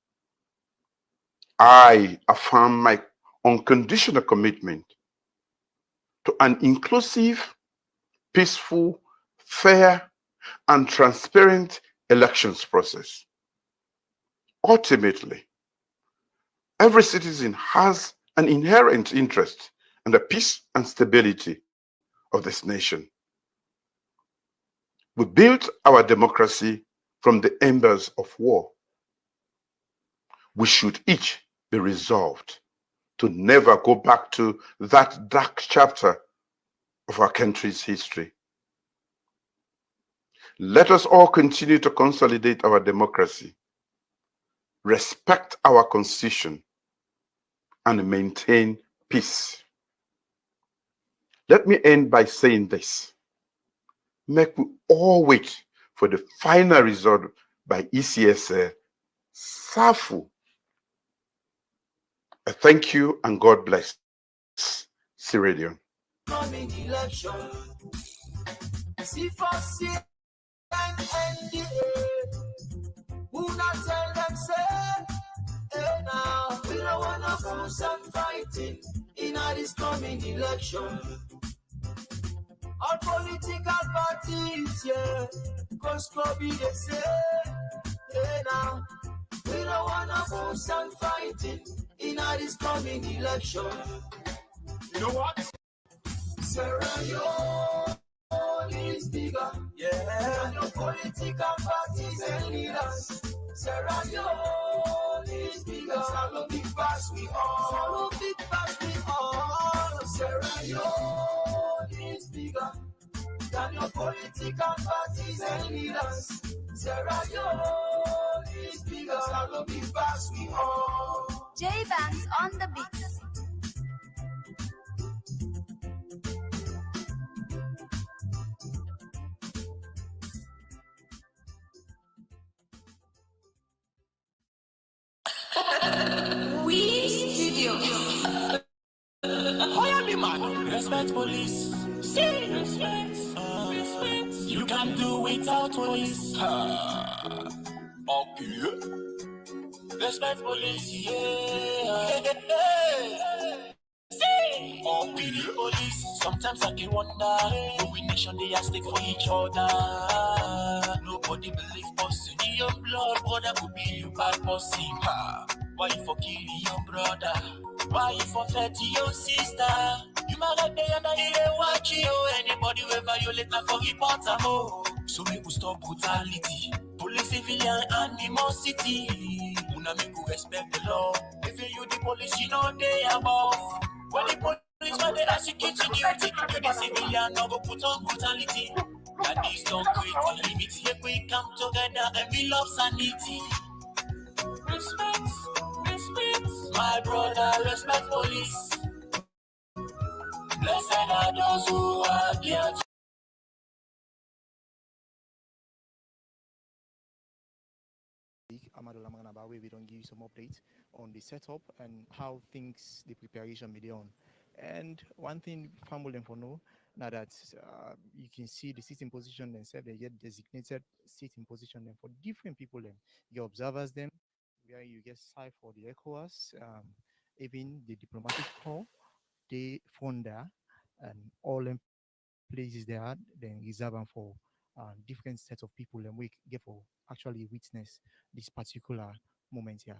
S11: I affirm my unconditional commitment to an inclusive, peaceful, fair, and transparent elections process. Ultimately, every citizen has an inherent interest in the peace and stability of this nation. We built our democracy from the embers of war. We should each be resolved to never go back to that dark chapter of our country's history. Let us all continue to consolidate our democracy, respect our constitution, and maintain peace. Let me end by saying this. Make we all wait for the final result by ECSL, SAFU. I thank you and God bless. Sierra Leone.
S4: Coming election. See for see and NDA. Who not tell them say, hey now, we don't wanna fuss and fighting in this coming election. All political parties, yeah, cause Kobe they say, hey now, we don't wanna fuss and fighting in this coming election. You know what? Sierra Leone is bigger, yeah, and your political parties and leaders. Sierra Leone is bigger, Salo big pass we all. Salo big pass we all. Sierra Leone is bigger than your political parties and leaders. Sierra Leone is bigger, Salo big pass we all.
S8: J-Banks on the beat.
S4: We studio.
S10: Hoya man, respect police. See, respect. You can do without police. Okay. Respect police, yeah. See, okay. Police. Sometimes I can wonder, we nation they are stick for each other. Nobody believe us in your blood, brother could be you bad pussy. Why you for kill your brother? Why you for 30 your sister? You might have day and I watch you. Anybody will violate na for report a mo. So we will stop brutality. Police, civilian, animosity. Una make you respect the law. If you the police, you know they above. When the police soldier, they execute to duty. You the civilian, no go put on brutality. That is don't create a limit. Here we come together and we love sanity. Respect, respect, my brother, respect police. Blessed are those who are there.
S6: Amadola Manaba, where we don't give you some updates on the setup and how things, the preparation be done. And one thing, family for know, now that you can see the sitting position themselves, they get designated sitting position them for different people. Them, you observers them, where you get side for the ECOWAS, even the diplomatic corps, they founder, and all them places they had, then reserve them for different sets of people and we get for actually witness this particular moment here.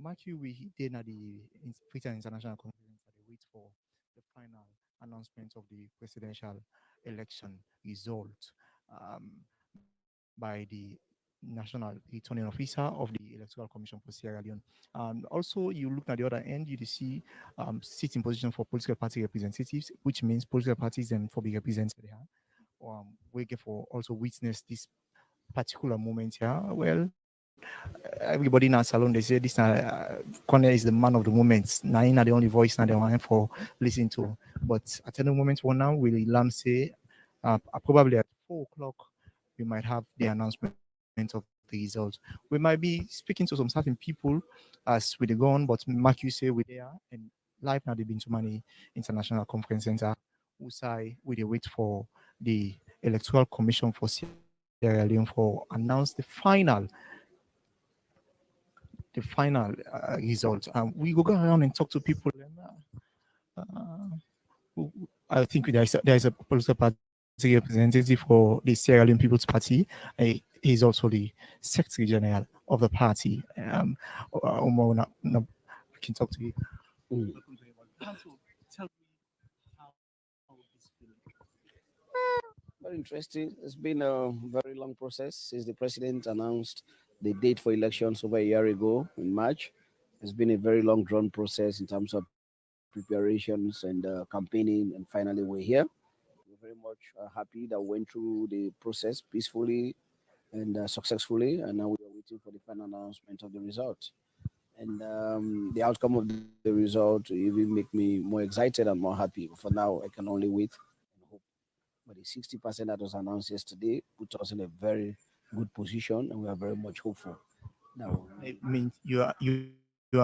S6: Mark you, we did at the Freetown International Conference at the wait for the final announcement of the presidential election result by the national returning officer of the Electoral Commission for Sierra Leone. Also, you look at the other end, you see sitting position for political party representatives, which means political parties and for the represented here. We get for also witness this particular moment here. Well, everybody in our salon they say this Corner is the man of the moment. Now the only voice now they want for listen to. But at any moment one now, will Lam say probably at 4 o'clock we might have the announcement of the results. We might be speaking to some certain people as we go on, but Mark you say we there and live now they've been to many international conference center who say we they wait for the electoral commission for Sierra Leone for announce the final result. We go around and talk to people. I think there is a political party representative for the Sierra Leone People's Party. He's also the Secretary General of the party. I can talk to you. So tell me how this feeling.
S7: Very interesting. It's been a very long process since the president announced the date for elections over a year ago in March. It's been a very long drawn process in terms of preparations and campaigning, and finally we're here. We're very much happy that we went through the process peacefully and successfully, and now we are waiting for the final announcement of the results. And the outcome of the result will even make me more excited and more happy. But for now, I can only wait and hope. But the 60% that was announced yesterday put us in a very good position, and we are very much hopeful. Now,
S6: It means you are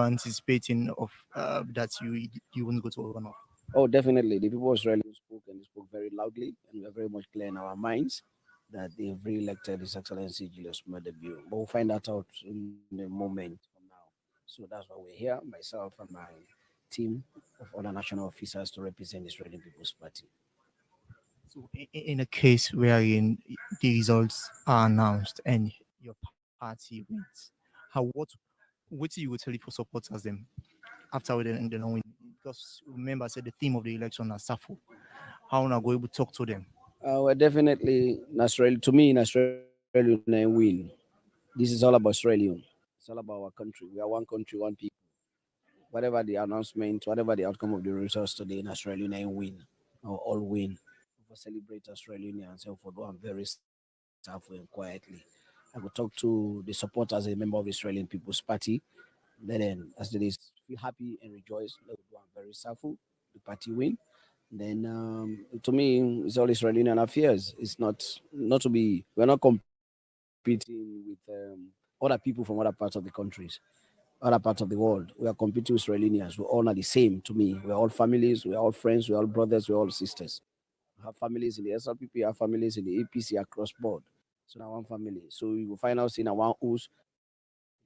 S6: anticipating of that you won't go to overnight.
S7: oh, definitely, the people of Australia spoke and they spoke very loudly, and we are very much clear in our minds that they've re-elected His Excellency Julius Maada. But we'll find that out in a moment from now. So that's why we're here, myself and my team of other national officers to represent the Australian People's Party.
S6: So in a case wherein the results are announced and your party wins, what you would tell it for supporters them after they don't win? Because remember, I said the theme of the election is Safo. How now go able to talk to them?
S7: Well, definitely, Australia, to me, Australia will win. This is all about Australia. It's all about our country. We are one country, one people. Whatever the announcement, whatever the outcome of the results today in Australia, win or all win. For celebrate Australia and so for I'm very sad and quietly. I could talk to the supporters as a member of the Australian People's Party. Then as they feel happy and rejoice, they would do I'm very sad. The party win. Then to me, it's all Australian affairs. It's not to be. We're not competing with other people from other parts of the countries, other parts of the world. We are competing with Australians. We're all are the same to me. We're all families. We're all friends. We're all brothers. We're all sisters. We have families in the SLPP. Have families in the APC across board. So now one family. So you will find out in our who's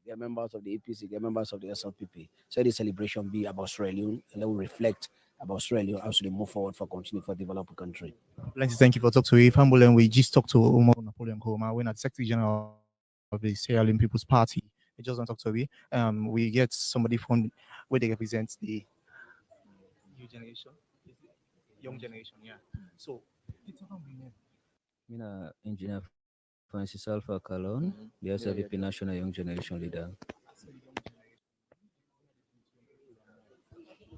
S7: get members of the APC, get members of the SLPP. So the celebration be about Australian, and they will reflect about Australia as they move forward for continue for develop a country.
S6: Plenty thank you for talking to you. Humble and we just talked to Umar Napoleon Koma. We're not Secretary General of the Sierra Leone People's Party. He just don't talk to me. We get somebody from where they represent the new generation, young generation, yeah. So it's a humble name.
S9: Mina Engineer Francis Alpha Calon, the SLP National Young Generation Leader.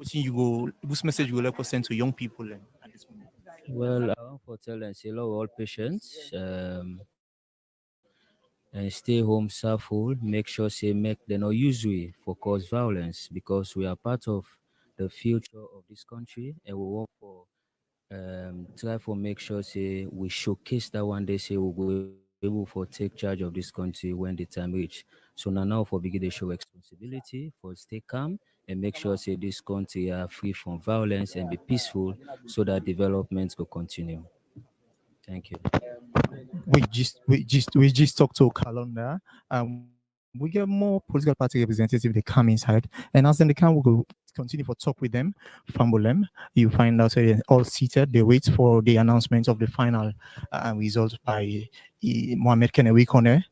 S6: Which you go, which message you will like send to young people at this moment?
S9: Well, I want to tell them, say, love all patients, and stay home safely. Make sure, say, make them not use we for cause violence because we are part of the future of this country and we work for try for make sure say we showcase that one day say we'll be able for take charge of this country when the time reach. So now for begin to show responsibility for stay calm and make sure say this country are free from violence and be peaceful so that development will continue. Thank you.
S6: We just talked to Kalonda. We get more political party representatives. They come inside, and as then they come, we go continue for talk with them, fumble them. You find out they're all seated. They wait for the announcement of the final result by Mohamed Kenewi Kone.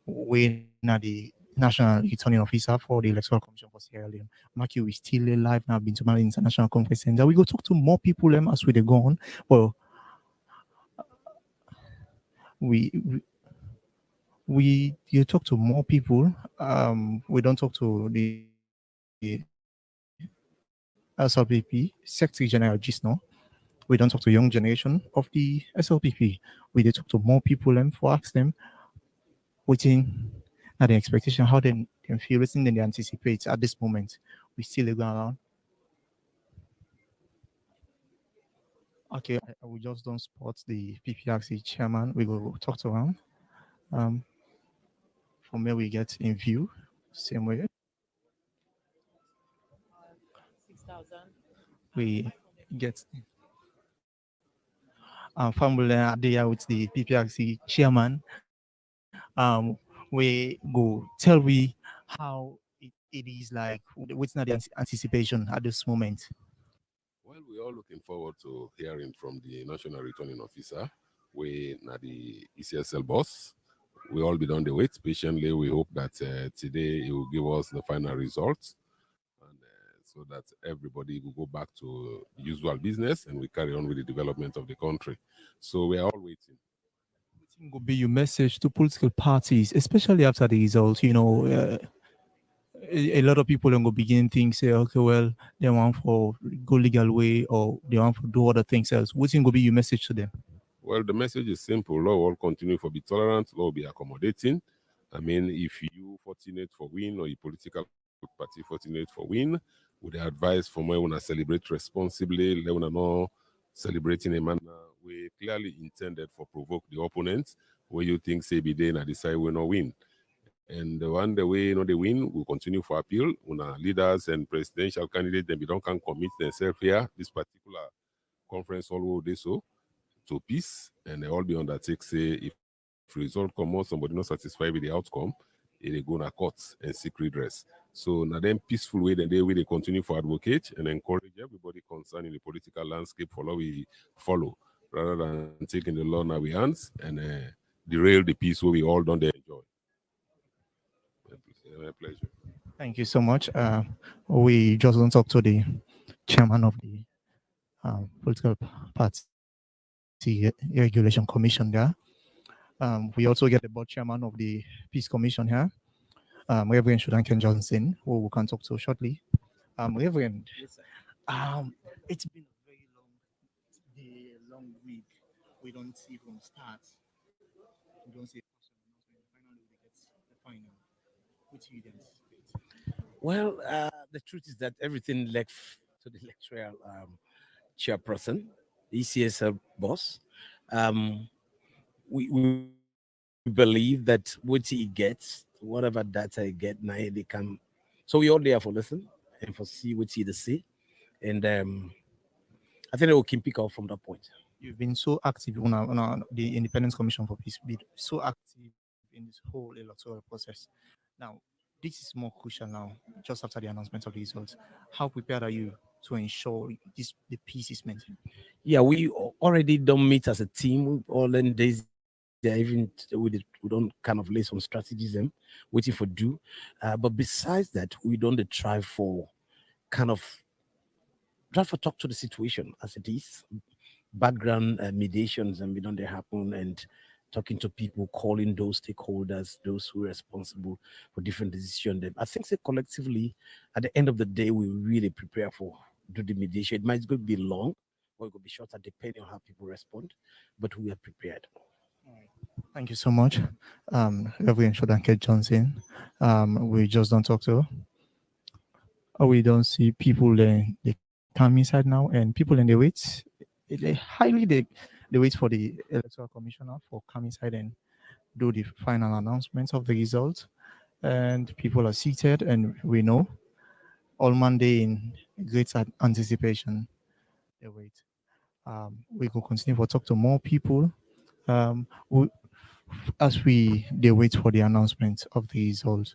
S6: We now the national returning officer for the electoral commission for Sierra Leone. Maki, we still live now. Been to Mali International Conference Center. We go talk to more people as we they go on. Well, we we you talk to more people. We don't talk to the SLPP Secretary General just now. We don't talk to young generation of the SLPP. We did talk to more people and for ask them waiting at the expectation how they feel waiting than they anticipate at this moment. We still going around. Okay, we just don't spot the PPRC chairman. We go talk to him. Um, from where we get in view, same way. We get family there with the PPRC chairman. We go tell we how it is like what's not the anticipation at this moment.
S13: Well, we're all looking forward to hearing from the National Returning Officer. We na the ECSL boss. We all be on the wait patiently. We hope that today he will give us the final results, and so that everybody will go back to usual business and we carry on with the development of the country. So we are all waiting.
S6: Will be your message to political parties, especially after the result. A lot of people will begin think say, okay, well, they want for go legal way or they want to do other things else. What's going to be your message to them?
S13: Well, the message is simple. Law will continue for be tolerant. Law will be accommodating. I mean, if you fortunate for win or a political party fortunate for win, would advise from where we want to celebrate responsibly, let one know celebrating a manner we clearly intended for provoke the opponent, where you think say be there and decide we not win. And the one the way they win, will continue for appeal. When our leaders and presidential candidates then don't can commit themselves here, this particular conference all will do so to peace, and they all be undertake say if result come out, somebody not satisfied with the outcome, they go to court and seek redress. So now then peaceful way then they will they continue for advocate and encourage everybody concerned in the political landscape follow we follow rather than taking the law in our hands and derail the peace where we all don't enjoy. My pleasure.
S6: Thank you so much. We just don't talk to the chairman of the political party regulation commission there. We also get the board chairman of the peace commission here, Reverend Shudanken Johnson, who we can talk to shortly. Reverend, it's been a very long week. We don't see from start. We don't see a first announcement. Finally, we get the final. What do you anticipate?
S7: Well, the truth is that everything left to the electoral chairperson, the ECSL boss. We believe that what he gets, whatever data he get, now they can. So we all there for listen and for see what he they say, and I think they will keep pick up from that point.
S6: You've been so active on the Independence Commission for Peace, been so active in this whole electoral process. Now, this is more crucial now, just after the announcement of the results. How prepared are you to ensure the peace is maintained?
S7: Yeah, we already don't meet as a team. We all in days there, even we don't kind of lay some strategies and waiting for do. But besides that, we don't try for kind of try for talk to the situation as it is, background mediations and we don't they happen and
S14: talking to people, calling those stakeholders, those who are responsible for different decisions. Then I think, say collectively, at the end of the day, we really prepare for do the mediation. It might go be long or it could be shorter depending on how people respond, but we are prepared.
S6: Thank you so much, Reverend Shodanke Johnson. We just don't talk to, or we don't see people then they come inside now, and people in the wait, they wait for the electoral commissioner for come inside and do the final announcements of the results, and people are seated, and we know all Monday in great anticipation. They wait. We will continue to talk to more people. We, as we they wait for the announcement of the results.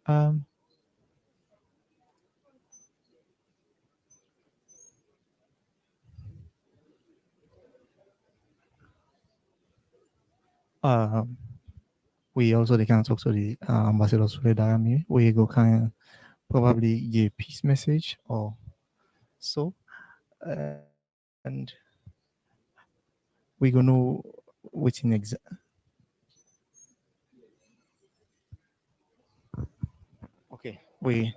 S6: Um, um, we also they can talk to the ambassador Solidarity. We go kind of probably give peace message or so, and we gonna know what's in Okay, we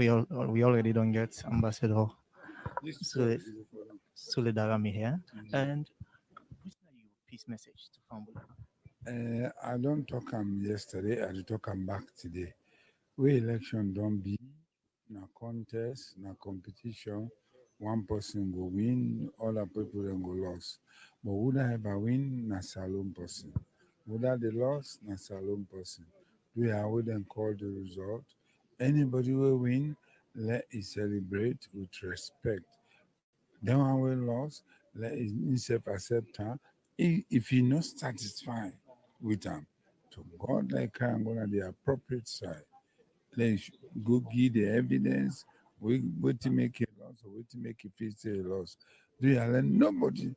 S6: already don't get ambassador Solidarity here, and what's your peace message to family?
S11: I don't talk am yesterday, I dey talk am back today. Wey election don be, na contest, na competition, one person go win, other people dem go lost. But who that ever win, na Salome person. Who that dey lost, na Salome person. We are wey dem call the result. Anybody wey win, let e celebrate with respect. Dem one wey lost, let himself accept am. If he not satisfied with am, to God like am go na the appropriate side. Let's go give the evidence. Wait to make a loss or wait to make a fit say a loss. Do you let nobody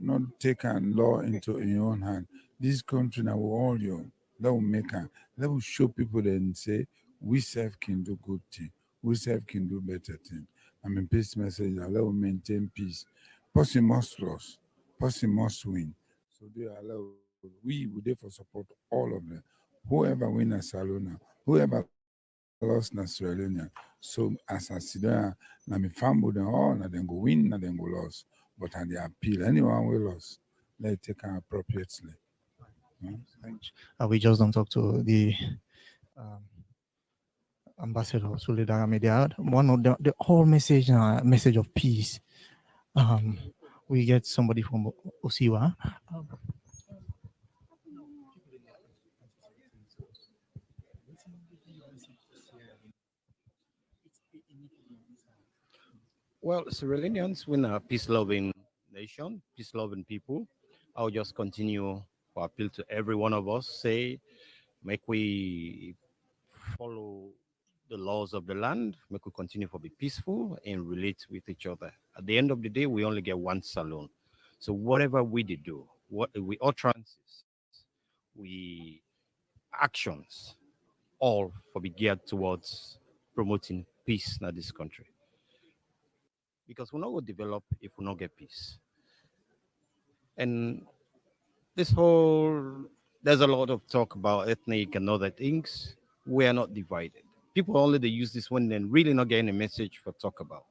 S11: not take a law into your own hand? This country now will all you. Let will make a let will show people and say we self can do good thing. We self can do better thing. I mean peace message now let will maintain peace. Person must lose. Person must win. So do you allow we would therefore support all of them. Whoever win a Salona, whoever lost na Sierra Leone. So as I see there, na me family them all, na them go win, na them go lost. But at the appeal, anyone will lose, let it take an appropriately.
S6: We just don't talk to the um, ambassador Solidarity. They are one of the whole message of peace. Um, we get somebody from Osiwa.
S7: Well, Sierra Leoneans, we're a peace-loving nation, peace-loving people. I'll just continue to appeal to every one of us. Say, make we follow the laws of the land, make we continue to be peaceful and relate with each other. At the end of the day, we only get one salon. So whatever we did do, what we utterances, we actions, all for be geared towards promoting peace in this country. Because we're not going to develop if we not get peace. And this whole there's a lot of talk about ethnic and other things. We are not divided. People only they use this when they're really not getting a message for talk about.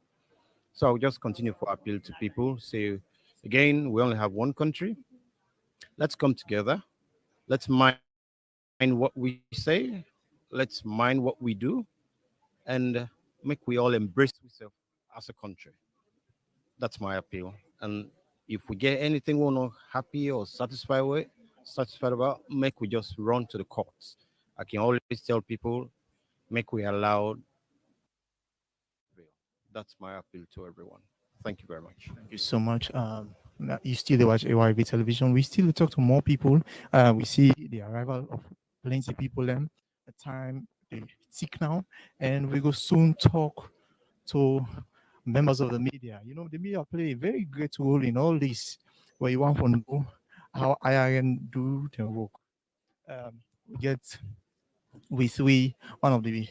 S7: So I'll just continue to appeal to people. Say again, we only have one country. Let's come together. Let's mind what we say. Let's mind what we do, and make we all embrace ourselves as a country. That's my appeal. And if we get anything we're not happy or satisfied about, make we just run to the courts. I can always tell people, make we allow. That's my appeal to everyone. Thank you very much.
S6: Thank you so much. You still watch AYV television. We still talk to more people. We see the arrival of plenty people. The time they tick now, and we will soon talk to members of the media. You know, the media play a very great role in all this. Where you want to know how IRN do their work. We get with one of the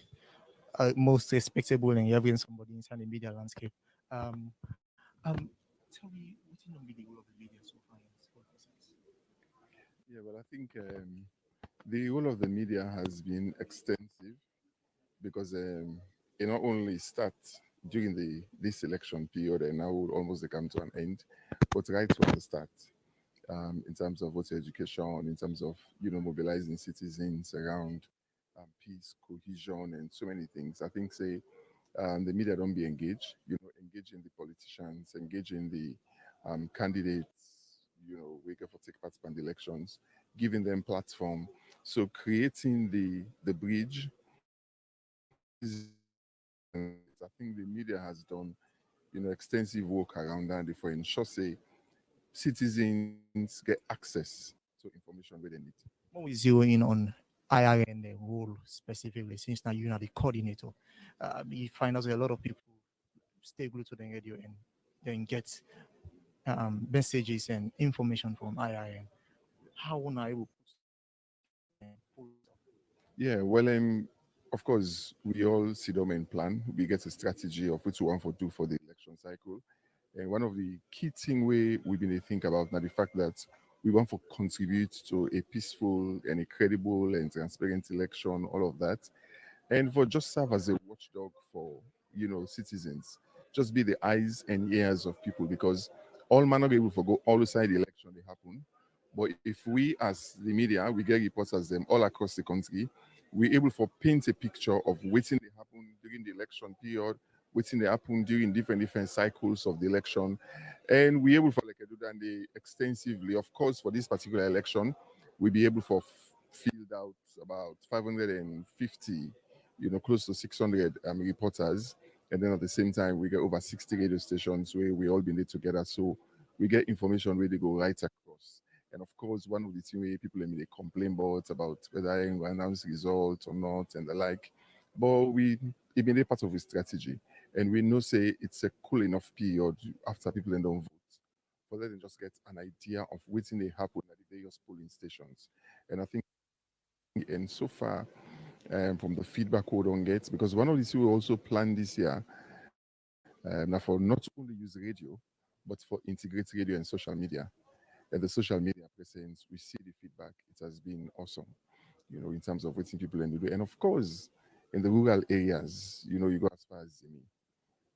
S6: most respectable and reverend somebody inside the media landscape. Um, um, Tell me, what's in the role of the media so far in this whole process?
S16: Yeah, well, I think the role of the media has been extensive because it not only start during the this election period and now would almost come to an end, but right from the start, in terms of voter education, in terms of mobilizing citizens around peace, cohesion, and so many things. I think say the media don't be engaged, engage in the politicians, engage in the candidates, we get for take part in the elections, giving them platform. So creating the bridge is, I think the media has done, extensive work around that before ensure say citizens get access to information where they need.
S6: When we zero in on IRN the role specifically, since now you are the coordinator, we find out that a lot of people stay glued to the radio and then get messages and information from IRN. How will I able to pull it up?
S16: Yeah, well, of course, we all sit down and plan. We get a strategy of what we want to do for the election cycle. And one of the key thing we've been to think about now the fact that we want to contribute to a peaceful and a credible and transparent election, all of that, and for just serve as a watchdog for citizens, just be the eyes and ears of people because all man not be able to go all side the election they happen. But if we as the media we get reporters them all across the country, we're able to paint a picture of waiting they happen during the election period, waiting they happen during different cycles of the election, and we're able for like do that extensively. Of course, for this particular election, we'll be able for field out about 550, close to 600 reporters. And then at the same time, we get over 60 radio stations where we all been there together. So we get information where they go right across. And of course, one of the things where people they complain about whether I announce results or not and the like. But it been a part of a strategy. And we know say it's a cool enough period after people then don't vote for them to just get an idea of waiting they happen at the various polling stations. And I think and so far from the feedback we don't get, because one of the things we also planned this year now for not only use radio, but for integrate radio and social media. And the social media presence, we see the feedback. It has been awesome, in terms of waiting people and do. And of course, in the rural areas, you go as far as Zimi,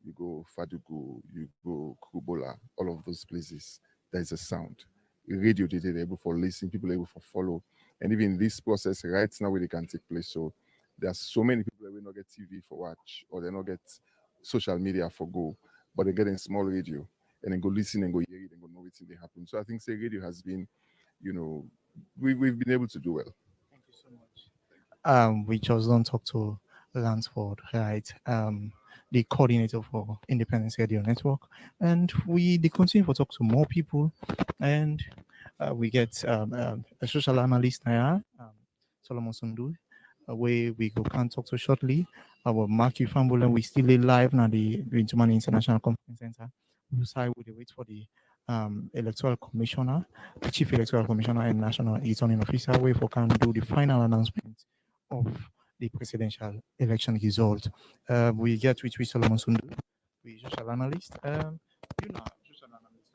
S16: you go Fadugu, you go Kubola, all of those places, there is a sound. Radio data they're able for listen, people are able for follow. And even this process right now where they can take place. So there are so many people that will not get TV for watch or they not get social media for go, but they get in small radio and then go listen and go hear it and go know what's they happen. So I think say radio has been, we've been able to do well.
S6: We just don't talk to Lansford, right? The coordinator for Independence Radio Network, and they continue to talk to more people, and we get a social analyst now, Solomon Sundu, where we go can talk to shortly. Our Marky Famble, and we still live now the Winterman International Conference Center. We side we wait for the electoral commissioner, the chief electoral commissioner and national returning officer, where for can do the final announcement of the presidential election result. We get with Solomon Sundu, we social analyst. You know, social analyst.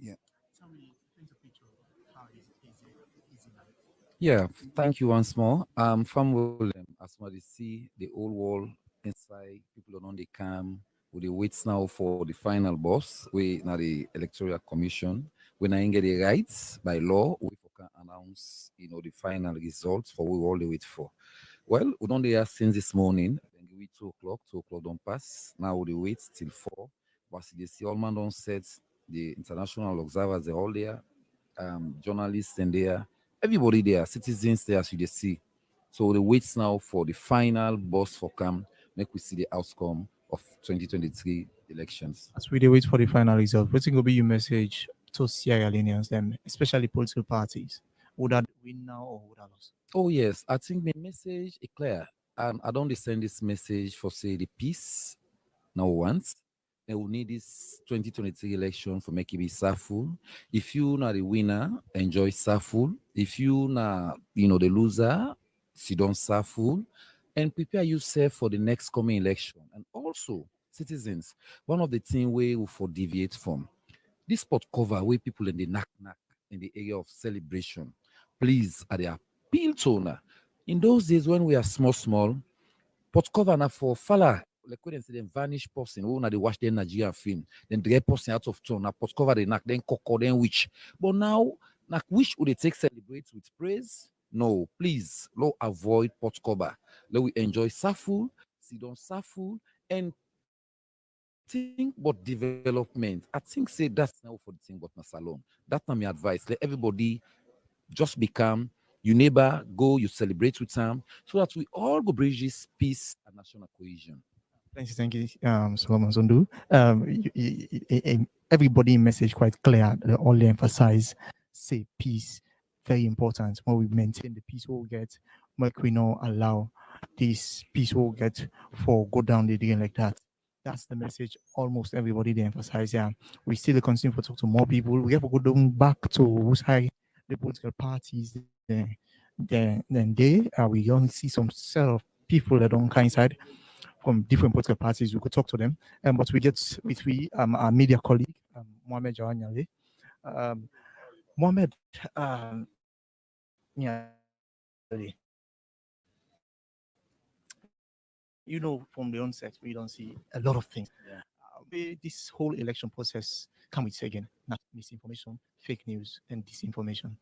S17: Yeah.
S6: Tell me, paint a picture of how is it like?
S17: Yeah, thank you once more. From William, as well as see the whole world inside, people are on the cam, we dey wait now for the final boss, we now the electoral commission. When I get the rights by law, we can announce, the final results for we all the wait for. Well, we don't there since this morning, then we 2 o'clock, 2 o'clock don't pass. Now we dey wait till 4. But they see all man don't set the international observers, they all there, journalists and there, everybody there, citizens there, as you dey see. So the waits now for the final boss for come, make we see the outcome of 2023 elections.
S6: As we dey wait for the final result, what's going to be your message to Sierra Leoneans, them, especially political parties? Would that win now or would that lose?
S17: Oh yes, I think the message is clear. And I don't send this message for say the peace now once. They will need this 2023 election for make it be successful. If you not the winner, enjoy successful. If you not, the loser, sit down successful and prepare yourself for the next coming election. And also, citizens, one of the things we will for deviate from this spot cover where people in the knack. in the area of celebration. Please, I dey appeal to una. In those days when we are small, small, pot cover na for fella. Like when they say them vanish person, who na they watch the Nigerian film, then drag person out of town, na pot cover they knack, then cock then witch. But now, na which would they take celebrate with praise? No, please, let avoid pot cover. Let we enjoy Saful, sit on Saful, and think but development. I think say that's now for the thing but na salon. That's not my advice. Let everybody just become your neighbor, go, you celebrate with them, so that we all go bridge this peace and national cohesion.
S6: Thank you, Solomon Zondu. Everybody message quite clear. They all emphasize, say peace, very important. When we maintain the peace, we'll get, make we not allow this peace we'll get for go down the again like that. That's the message. Almost everybody they emphasize. Yeah, we still continue to talk to more people. We have to go down back to who's high the political parties. Then we only see some set of people that don't coincide from different political parties. We could talk to them, but we get with our media colleague Mohamed Jawanyale. Mohamed, you know, from the onset, we don't see a lot of things. This whole election process come with again, not misinformation, fake news, and disinformation.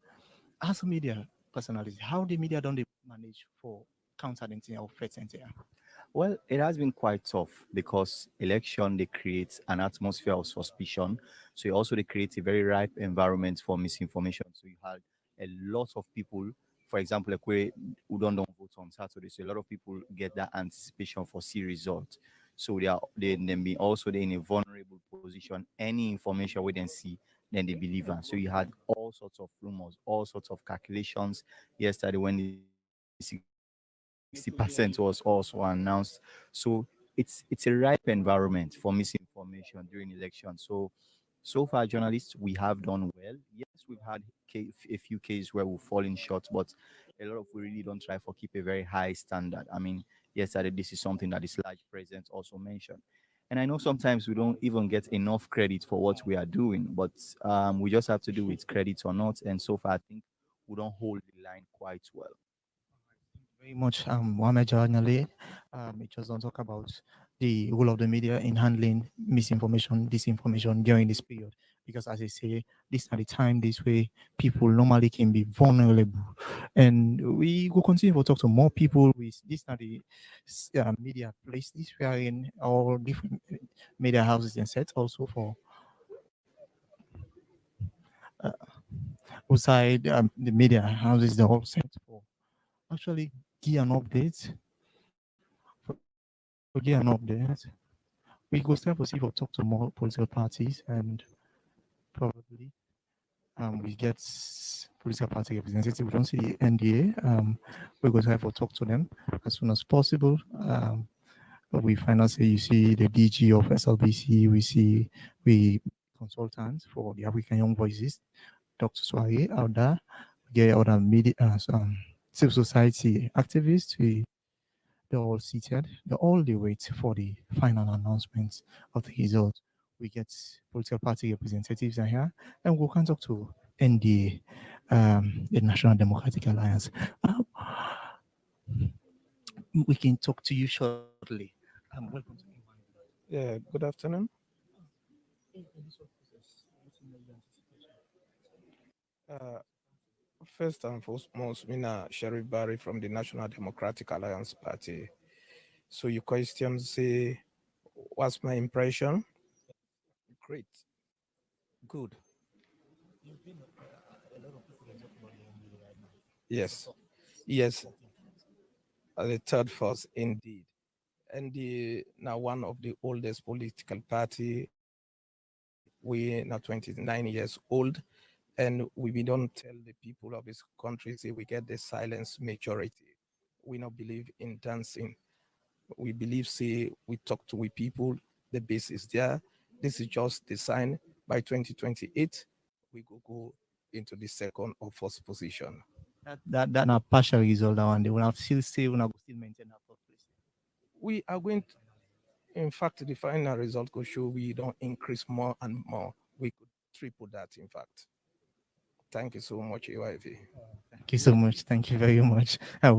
S6: As a media personality, how the media don't they manage for countering or threatening?
S12: Well, it has been quite tough because election they create an atmosphere of suspicion. So you also they create a very ripe environment for misinformation. So you had a lot of people, for example, like we who don't vote on Saturday. So a lot of people get that anticipation for see results. So they be also they in a vulnerable position. Any information we then see, then they believe in. So you had all sorts of rumors, all sorts of calculations yesterday when the 60% was also announced. So it's a ripe environment for misinformation during election. So far, journalists, we have done well. Yes, we've had a few cases where we've fallen short, but a lot of we really don't try for keep a very high standard. I mean, yesterday this is something that is large presence also mentioned. And I know sometimes we don't even get enough credit for what we are doing, but we just have to do with credit or not. And so far, I think we don't hold the line quite well.
S6: Very much, Mohamed Jahanale. It just don't talk about the role of the media in handling misinformation, disinformation during this period. Because as I say, this at the time this way people normally can be vulnerable, and we will continue to talk to more people with this at the media places we are in, all different media houses and sets also for uh, outside the media houses, the whole set for actually give an update for give an update. We go start to see for talk to more political parties and probably we get political party representative. We don't see the NDA. We go try for talk to them as soon as possible. But we find out say you see the DG of SLBC, we consultants for the African Young Voices, Dr. Swari out there. We get other media, civil society activists. They're all seated. They all they wait for the final announcement of the results. We get political party representatives are here, and we can talk to NDA, the National Democratic Alliance. We can talk to you shortly. Welcome to
S18: Yeah, good afternoon. Uh, First and foremost, Mina Sharif Barry from the National Democratic Alliance Party. So your question say, what's my impression? Great. Good. Yes. Yes. The third force indeed. And the now one of the oldest political party. We now 29 years old, and we don't tell the people of this country say we get the silence majority. We not believe in dancing. We believe say we talk to we people. The base is there. This is just the sign. By 2028, we go into the second or first position.
S6: that not partial result that one. They will have still say we will still maintain that top place.
S18: We are going to, in fact, the final result could show we don't increase more and more. We could triple that, in fact. Thank you so much, AYV.
S6: Thank you so much. Thank you very much. Yeah,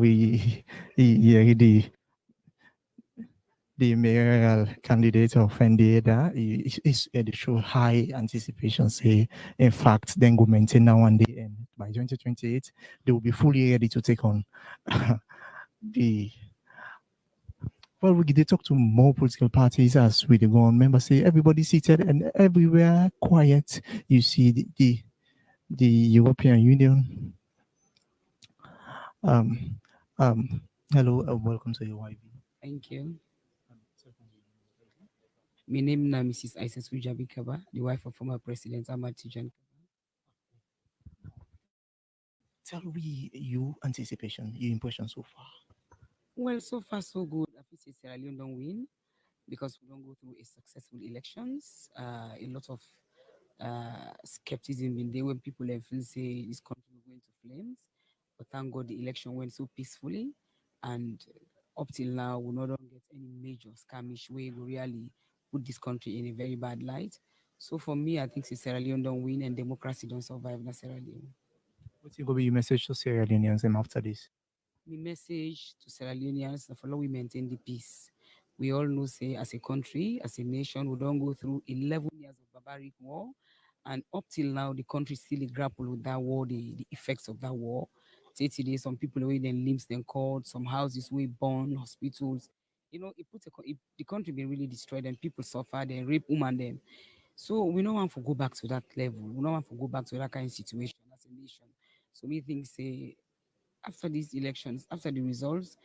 S6: the mayoral candidate of Fendieda is they show high anticipation. Say, in fact, then go maintain now one day, and by 2028, they will be fully ready to take on the. Well, we they talk to more political parties as we go on. Members say everybody seated and everywhere quiet. You see the European Union. Um, hello, welcome to your YV.
S15: Thank you. My name is Mrs. Isis Ujabikaba, the wife of former President Ahmad Tijan.
S6: Tell me your anticipation, your impression so far.
S15: Well, so far so good. I feel say Sierra Leone don't win because we don't go through a successful elections. A lot of skepticism in there when people feel say this country will go into flames. But thank God the election went so peacefully, and up till now we not don't get any major skirmish way we really put this country in a very bad light. So for me, I think say Sierra Leone don't win and democracy don't survive in Sierra Leone.
S6: What's going to be your message to Sierra Leoneans after this?
S15: My message to Sierra Leoneans na follow we maintain the peace. We all know, say, as a country, as a nation, we don't go through 11 years of barbaric war. And up till now, the country still grapple with that war, the effects of that war. Say today, some people away their limbs, then caught, some houses we burn, hospitals. You know, the country been really destroyed and people suffer, they rape women them. So we don't want to go back to that level. We don't want to go back to that kind of situation as a nation. So we think, say, after these elections, after the results,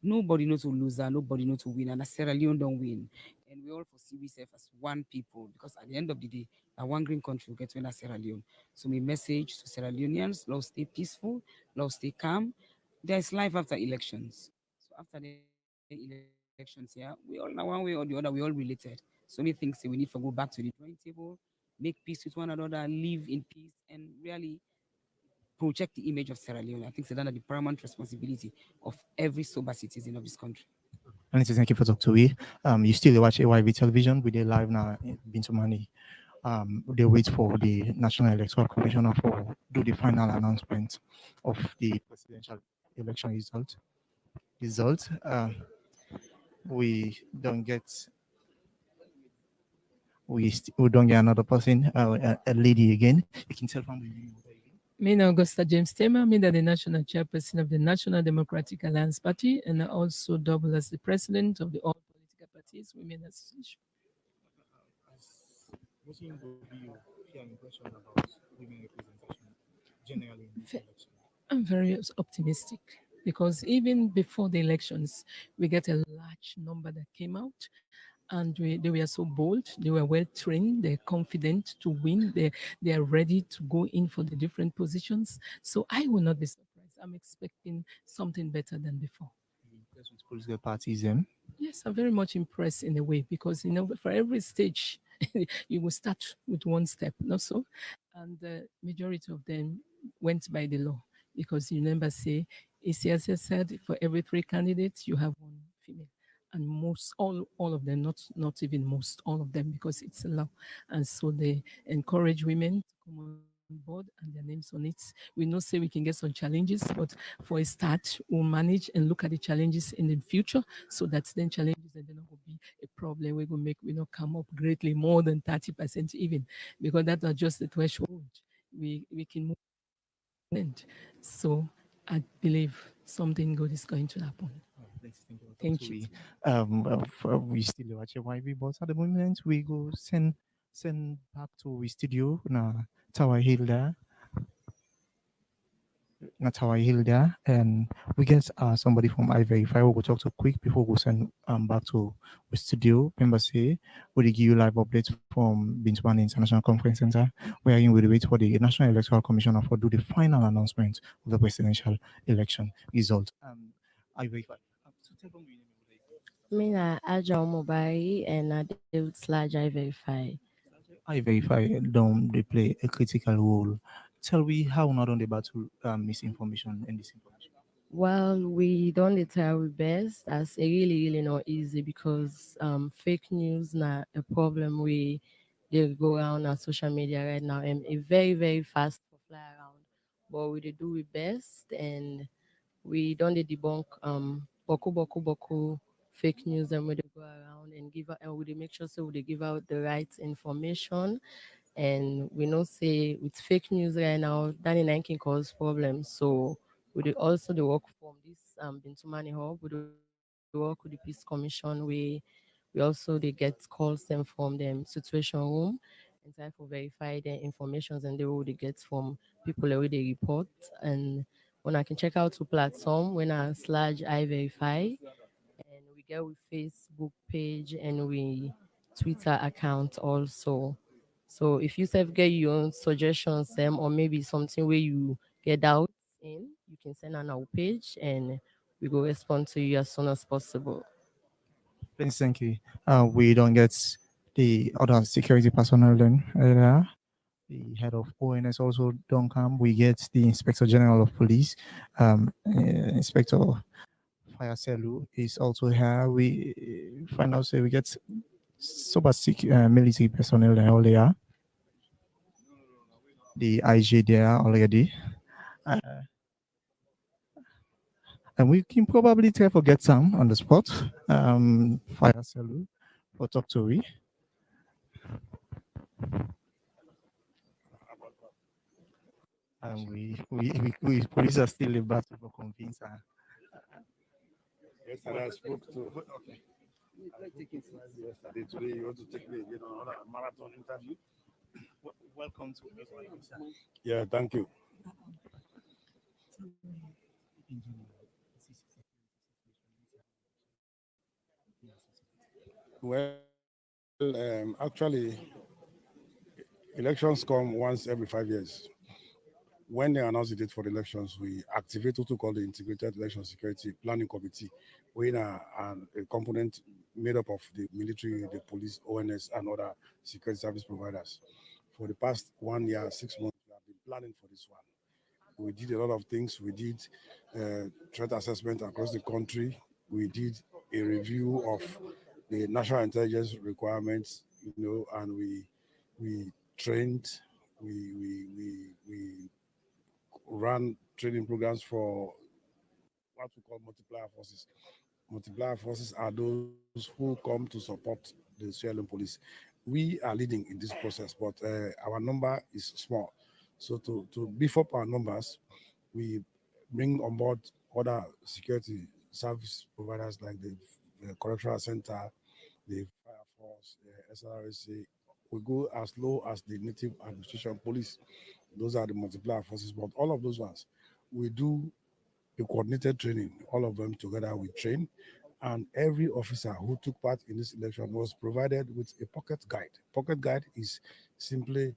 S15: nobody knows who loser, nobody knows who win, and as Sierra Leone don't win. And we all foresee ourselves as one people because at the end of the day, a one green country will get to win as Sierra Leone. So my message to Sierra Leoneans, love stay peaceful, love stay calm. There's life after elections. So after the elections here, we all now one way or the other, we all related. So many things say we need to go back to the drawing table, make peace with one another, live in peace, and really project the image of Sierra Leone. I think so that is the paramount responsibility of every sober citizen of this country.
S6: And thank you for talking to me. You still watch AYV television. We did live now in Bintu Money. They wait for the National Electoral Commissioner for do the final announcement of the presidential election result. We don't get we don't get another person, a lady again. You can tell from the
S19: Me and Augusta James Tamer, me that the national chairperson of the National Democratic Alliance Party, and I also double as the president of the All Political Parties Women Association.
S6: What's going to be your impression about women representation generally in this election?
S19: I'm very optimistic because even before the elections, we get a large number that came out, and they were so bold, they were well trained, they're confident to win, they are ready to go in for the different positions. So I will not be surprised. I'm expecting something better than before.
S6: Impressed with political parties,
S19: Yes, I'm very much impressed in a way because for every stage, you will start with one step, not so, and the majority of them went by the law because you remember, say, ACSS said for every three candidates you have one female, and most all of them, not even most, all of them because it's a law, and so they encourage women to come on board and their names on it. We know say we can get some challenges, but for a start, we'll manage and look at the challenges in the future so that then challenges and then not going to be a problem. We're going to make we not come up greatly more than 30% even because that are just the threshold. We can move. So I believe something good is going to happen. Thank you.
S6: We still watch a YV, but at the moment we go send back to the studio na Tower Hill there. Not Tower Hill there, and we get somebody from I-Verify. We'll go talk to quick before we send back to the studio. Remember, say we give you live updates from Bintuan International Conference Center, where you will wait for the National Electoral Commissioner for do the final announcement of the presidential election result. I-Verify.
S20: Me na Aja Mobile and I David Slash I Verify.
S6: I-Verify don't they play a critical role. Tell me how not on the battle misinformation and disinformation.
S20: Well, we don't try our best as a really not easy because fake news na a problem we they go around on social media right now and a very fast to fly around. but we dey do we best, and we don't dey debunk boku fake news and we dey go around and give out, and we dey make sure so we dey give out the right information. And we know say with fake news right now, that in can cause problems. So we dey also the work from this Bintumani Hub, we dey work with the Peace Commission. We also they get calls them from them situation room and try to verify the informations and they will they get from people where they report. And when I can check out to platform when I slash I verify, and we get with Facebook page and we Twitter account also. So if you self get your own suggestions, or maybe something where you get doubts in, you can send on our page and we will respond to you as soon as possible.
S6: Please, thank you. We don't get the other security personnel then. The head of ONS also don't come. We get the Inspector General of Police, Inspector Fire Selu is also here. We find out say we get super military personnel there all there. The IG there already. Uh, and we can probably try to get some on the spot. Fire Selu for talk to we. And we police are still in battle for convince her.
S14: Yesterday I spoke to. Okay. Yesterday, today you want to take me again on another marathon interview.
S6: Welcome to everyone.
S14: Yeah, thank you. Well, actually, elections come once every 5 years. When they announce the date for the elections, we activate what we call the Integrated Election Security Planning Committee, where a component made up of the military, the police, ONS, and other security service providers. For the past 1 year, 6 months, we have been planning for this one. We did a lot of things. We did threat assessment across the country. We did a review of the national intelligence requirements, and we trained, we ran training programs for what we call multiplier forces. Multiplier forces are those who come to support the Sierra Leone police. We are leading in this process, but our number is small. So to beef up our numbers, we bring on board other security service providers like the correctional center, the fire force, the SRSA. We go as low as the native administration police. Those are the multiplier forces, but all of those ones, we do a coordinated training. All of them together we train, and every officer who took part in this election was provided with a pocket guide. Pocket guide is simply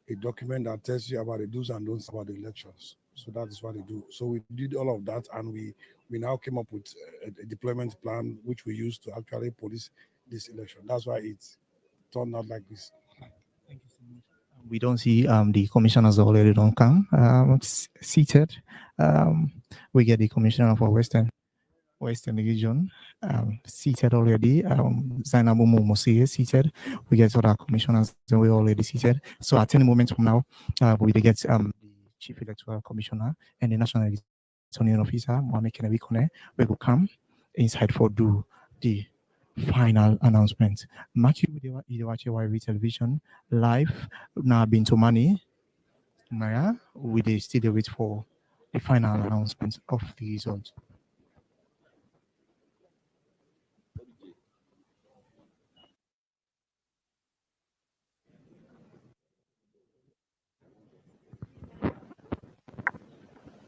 S14: a document that tells you about the do's and don'ts about the elections. So that is what they do. So we did all of that, and we now came up with a deployment plan which we use to actually police this election. That's why it turned out like this.
S6: We don't see the commissioners already don't come seated. We get the commissioner for Western region seated already. Zainab Mosi is seated. We get other commissioners and we already seated. So at any moment from now, we get the chief electoral commissioner and the national returning officer, Mohamed Kenevi Kone, we will come inside for do the final announcement. Matthew Idewache television live now been to money. Maya, we dey still dey wait for the final announcement of the result.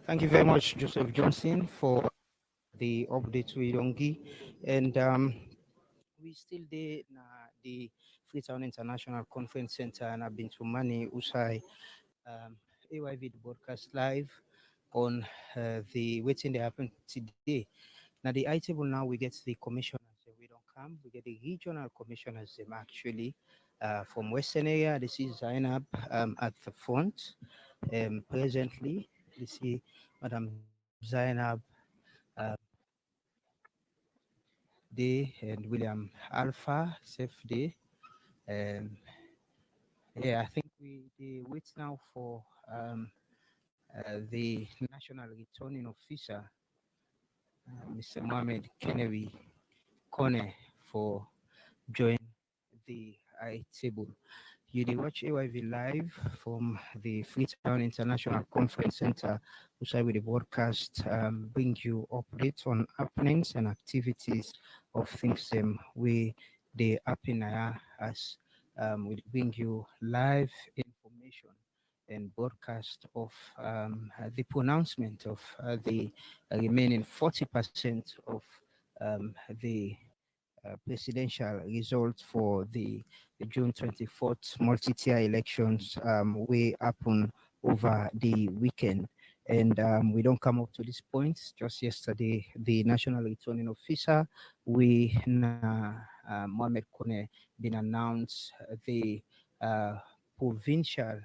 S5: Thank you very much, Joseph Johnson, for the update to Yongi. And we still there na the Freetown International Conference Center and I've been to Mani Usai AYV the broadcast live on the waiting that happened today. Now the iTable now we get the commissioners we don't come, we get the regional commissioners actually from Western area. This is Zainab at the front. Presently, you see Madam Zainab Day and William Alpha, Safe Day. Yeah, I think we wait now for the National Returning Officer, Mr. Mohamed Kenewi Kone, for joining the high table. You did watch AYV live from the Freetown International Conference Center, which I will broadcast, bring you updates on happenings and activities of things we they happen as we bring you live information and broadcast of the pronouncement of the remaining 40% of the presidential results for the June 24th multi-tier elections will happen over the weekend. And we don't come up to this point. Just yesterday, the National Returning Officer, Mohamed Kone, been announced the provincial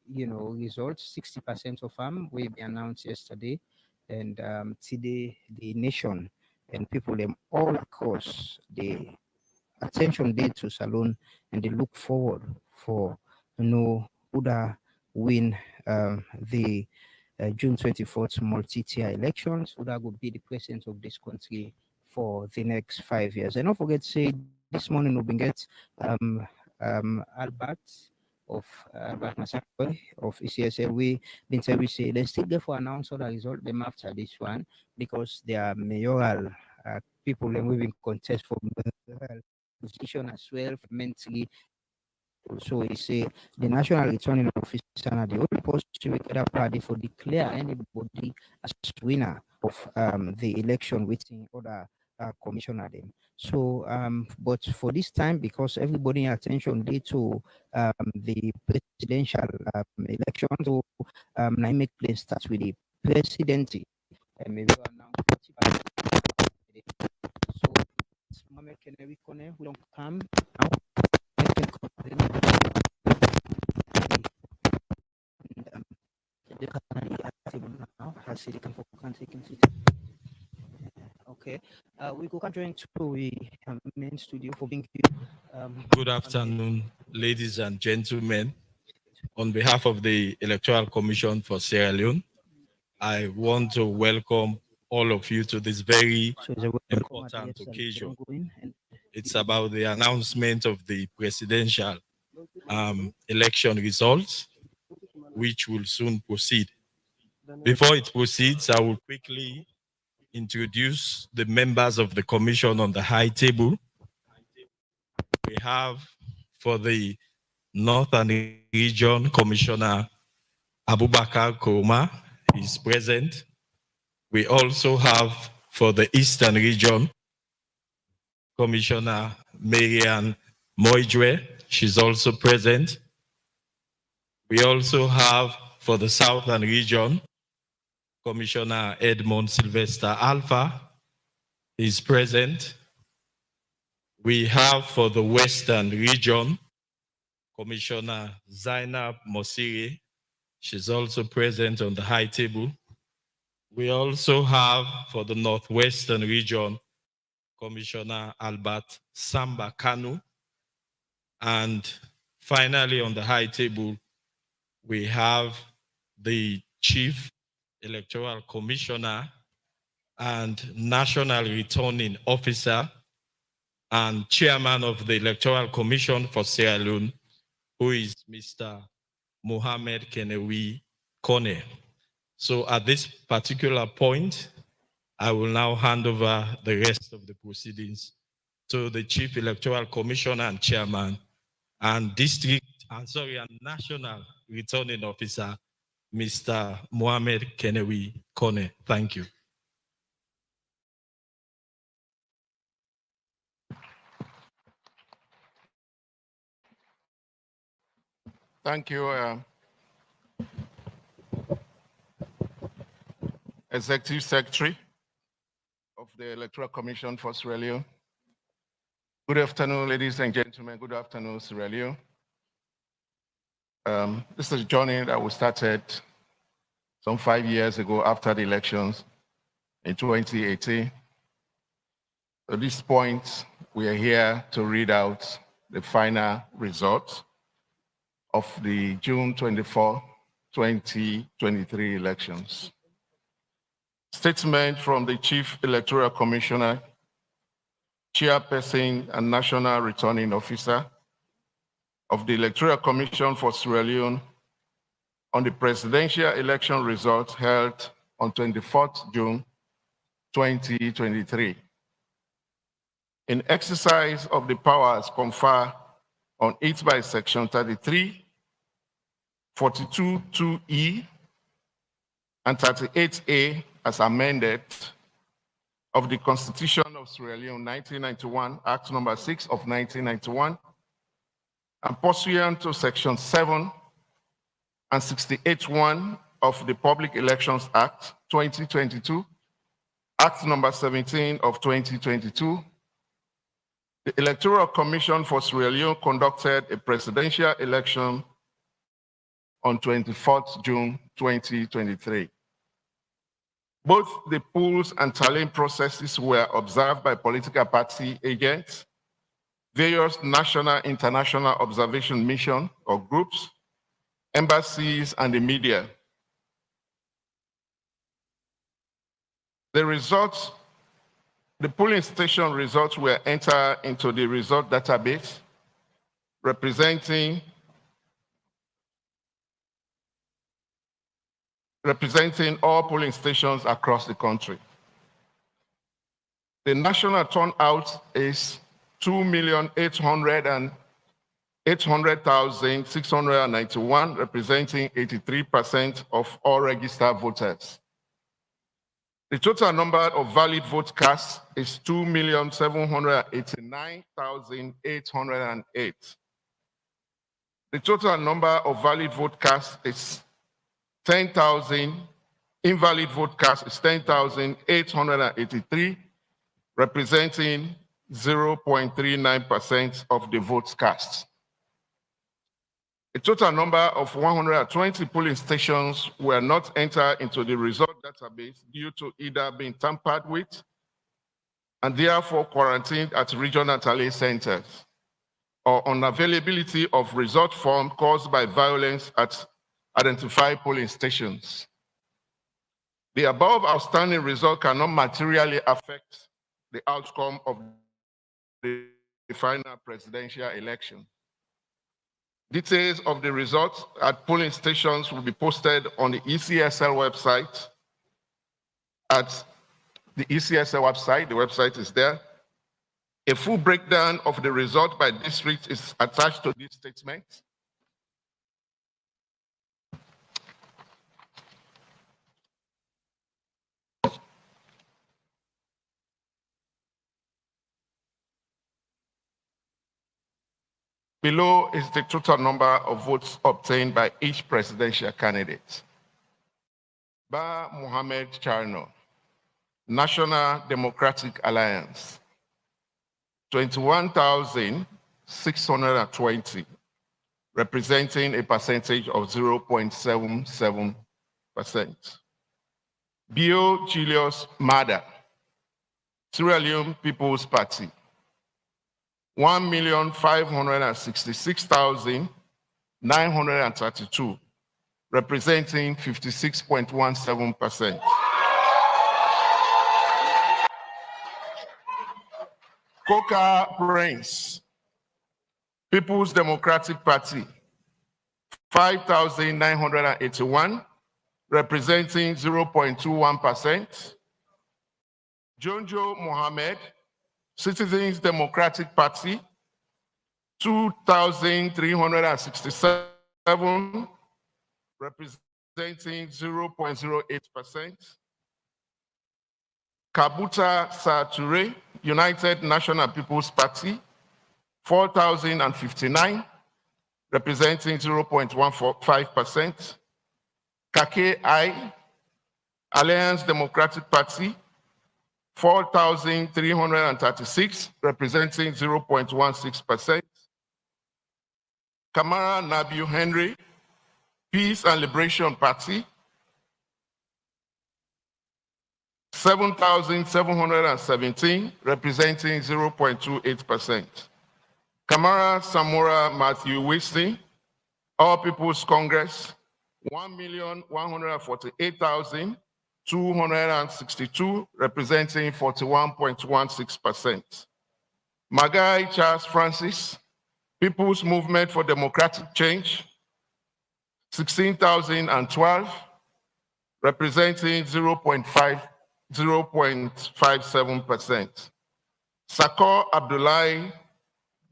S5: results. 60% of them will be announced yesterday, and today the nation and people them all across the attention day to salon, and they look forward for who da win the June 24th multi-tier elections, who that will be the president of this country for the next 5 years. And don't forget, say this morning we will get Albert of Albert Masakwe of ECSL. We been tell we say they still get for announce all the result them after this one, because they are mayoral people and we've been contest for mayoral position as well mentally. So he say the National Returning Officer and the only person we can party for declare anybody as winner of the election within other commissioner them. So but for this time, because everybody attention due to the presidential election, so I make place start with the presidency, and maybe now 40%. So Mohamed Kenewi Kone who don't come now. Okay, we go join to the main studio for being
S1: Good afternoon, ladies and gentlemen. On behalf of the Electoral Commission for Sierra Leone, I want to welcome all of you to this very important occasion. It's about the announcement of the presidential election results, which will soon proceed. Before it proceeds, I will quickly introduce the members of the commission on the high table. We have for the Northern Region Commissioner Abubakar Koma is present. We also have for the Eastern Region Commissioner Marian Moijwe. She's also present. We also have for the Southern Region Commissioner Edmond Sylvester Alpha is present. We have for the Western Region Commissioner Zainab Mosiri. She's also present on the high table. We also have for the Northwestern Region Commissioner Albert Samba Kanu. And finally on the high table, we have the Chief Electoral Commissioner and National Returning Officer and Chairman of the Electoral Commission for Sierra Leone, who is Mr. Mohamed Kenewi Kone. So at this particular point, I will now hand over the rest of the proceedings to the Chief Electoral Commissioner and Chairman and National Returning Officer, Mr. Mohamed Kenewi Kone. Thank you.
S16: Thank you, Executive Secretary of the Electoral Commission for Sierra Leone. Good afternoon, ladies and gentlemen. Good afternoon, Sierra Leone. This is a journey that we started some 5 years ago after the elections in 2018. At this point, we are here to read out the final results of the June 24
S3: 2023 elections. Statement from the Chief Electoral Commissioner, Chairperson and National Returning Officer of the Electoral Commission for Sierra Leone on the presidential election results held on 24th June 2023. In exercise of the powers conferred on it by Section 33, 42(2)(e) and 38A as amended of the Constitution of Sierra Leone 1991, Act number 6 of 1991, and pursuant to Section 7 and 68(1) of the Public Elections Act 2022, Act number 17 of 2022, the Electoral Commission for Sierra Leone conducted a presidential election on 24th June 2023. Both the polls and tallying processes were observed by political party agents, various national, international observation mission or groups, embassies, and the media. The results, the polling station results were entered into the result database representing all polling stations across the country. The national turnout is 2,800,691, representing 83% of all registered voters. The total number of valid votes cast is 2,789,808. The total number of valid vote cast is 10,000, invalid vote cast is 10,883, representing 0.39% of the votes cast. A total number of 120 polling stations were not entered into the result database due to either being tampered with and therefore quarantined at regional tally centers, or unavailability of result form caused by violence at identified polling stations. The above outstanding result cannot materially affect the outcome of the final presidential election. Details of the results at polling stations will be posted on the ECSL website. At the ECSL website, the website is there. A full breakdown of the result by district is attached to this statement. Below is the total number of votes obtained by each presidential candidate. Ba Mohammed Charno, National Democratic Alliance, 21,620, representing a percentage of 0.77%. Bio Julius Mada, Sierra Leone People's Party, 1,566,932, representing 56.17%. Coca Prince, People's Democratic Party, 5,981, representing 0.21%. Jonjo Mohammed, Citizens Democratic Party, 2,367, representing 0.08%. Kabuta Sature, United National People's Party, 4,059, representing 0.15%. Kake I, Alliance Democratic Party, 4,336, representing 0.16%. Kamara Nabiu Henry, Peace and Liberation Party, 7,717, representing 0.28%. Kamara Samora Matthew Wisting, All People's Congress, 1,148,262, representing 41.16%. Magai Charles Francis, People's Movement for Democratic Change, 16,012, representing 0.57%. Sakor Abdullahi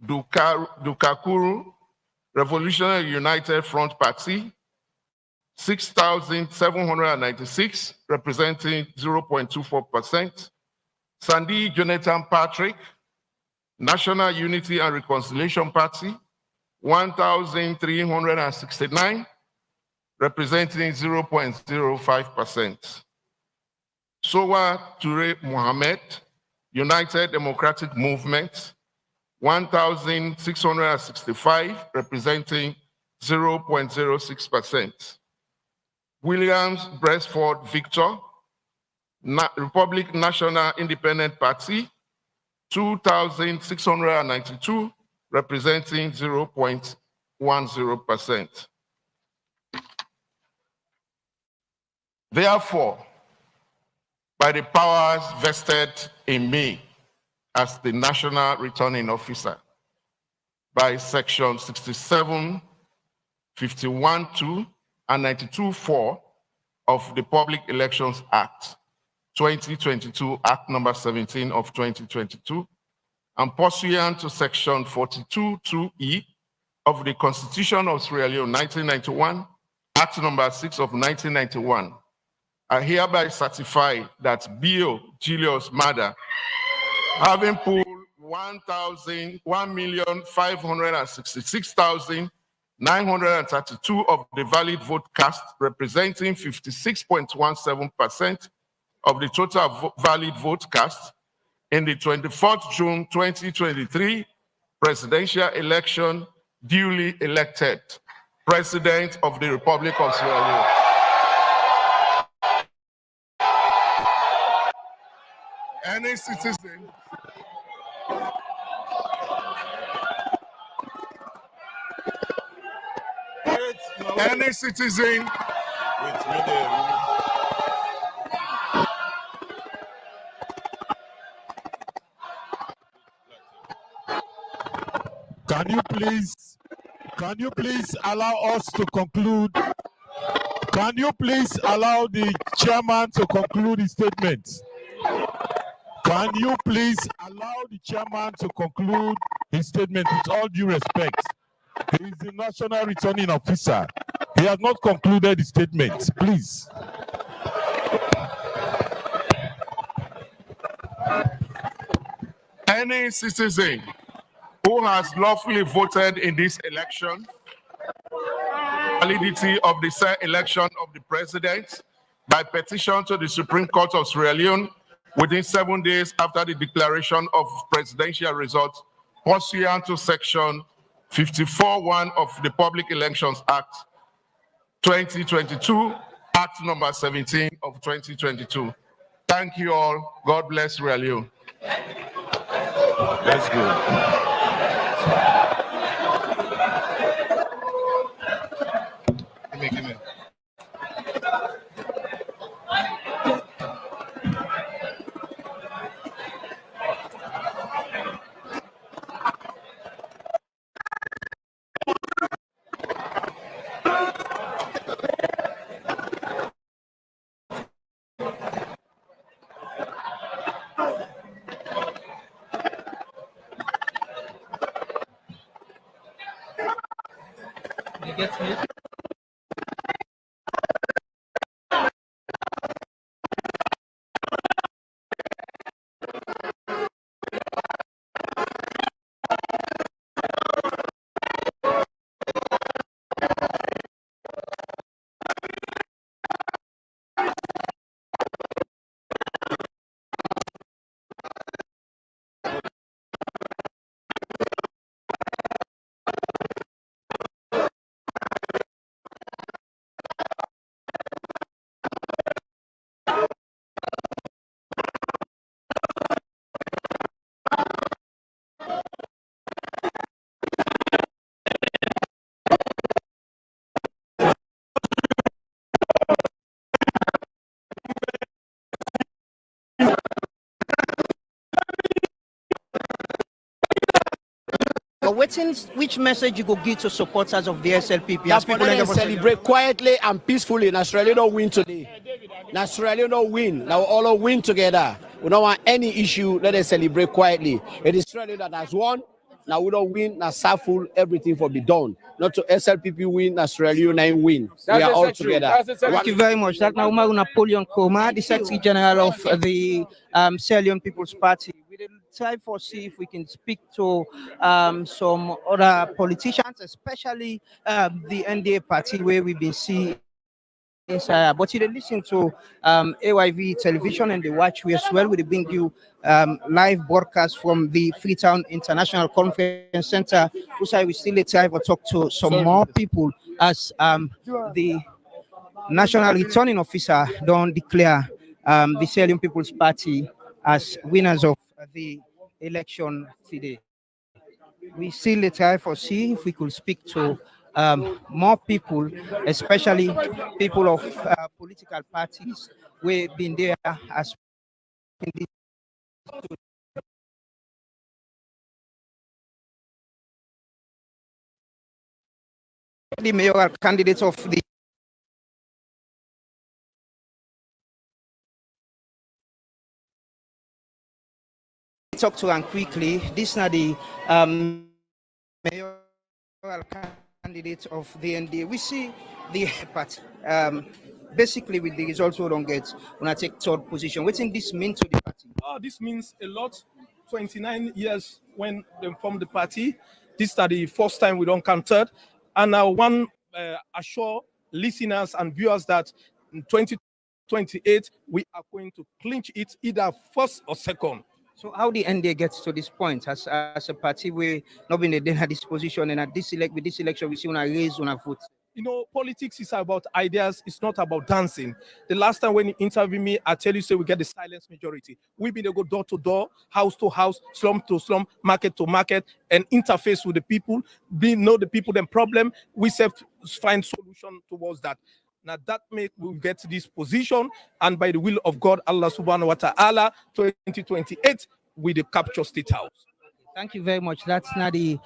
S3: Dukakuru, Revolutionary United Front Party, 6,796, representing 0.24%. Sandy Jonathan Patrick, National Unity and Reconciliation Party, 1,369, representing 0.05%. Sowa Ture Mohammed, United Democratic Movement, 1,665, representing 0.06%. Williams Bresford Victor, Republic National Independent Party, 2,692, representing 0.10%. Therefore, by the powers vested in me as the National Returning Officer by Section 67, 51(2) and 92(4) of the Public Elections Act 2022, Act number 17 of 2022, and pursuant to Section 42(2)(e) of the Constitution of Sierra Leone 1991, Act number 6 of 1991, I hereby certify that Bio Julius Mada, having pooled 1,566,932 of the valid vote cast, representing 56.17% of the total valid vote cast in the 24th June 2023 presidential election, duly elected President of the Republic of Sierra Leone. Any citizen
S21: Can you please allow us to conclude? Can you please allow the chairman to conclude his statement? Can you please allow the chairman to conclude his statement with all due respect? He is the National Returning Officer. He has not concluded his statement, please.
S3: any citizen who has lawfully voted in this election, validity of the said election of the president by petition to the Supreme Court of Sierra Leone within 7 days after the declaration of presidential results pursuant to Section 54(1) of the Public Elections Act 2022, Act number 17 of 2022. Thank you all. God bless Sierra Leone.
S21: Let's go.
S3: Give me.
S22: You get me?
S5: which message you go give to supporters of the SLPP?
S7: That people let them celebrate quietly and peacefully. Now Sierra Leone don't win today. Now Sierra Leone don't win. Now all win together. We don't want any issue. Let us celebrate quietly. It is Sierra Leone that has won. Now we don't win. Now Saful, everything for be done. Not to SLPP win. Now Sierra Leone win. We are all together.
S5: Thank you very much. That now Umaru Napoleon Koma, the Secretary General of the Sierra Leone People's Party. We will try for see if we can speak to some other politicians, especially the NDA party where we've been seeing. But you listen to AYV television and they watch we as well. We bring you live broadcast from the Freetown International Conference Center. We still try to talk to some more people as the National Returning Officer don't declare the Sierra Leone People's Party as winners of the election today. We still try for see if we could speak to more people, especially people of political parties we've been there as the mayoral candidates of the talk to them quickly. This is not the mayoral candidate of the NDA. We see the party. Basically, with the results we don't get, when I take third position, what think this mean to the party?
S18: This means a lot. 29 years when they formed the party. This is the first time we don't come third. And I want assure listeners and viewers that in 2028, we are going to clinch it either first or second.
S5: So how the NDA gets to this point as a party we not been in this position and at this with this election we see when I raise when I vote.
S18: You know, politics is about ideas. It's not about dancing. The last time when you interviewed me, I tell you, say we get the silence majority. We've been able to go door to door, house to house, slum to slum, market to market, and interface with the people. We know the people, them problem. We find solution towards that. Now that make we get this position, and by the will of God, Allah subhanahu wa ta'ala, 2028, we the capture State House.
S5: Thank you very much. That's not the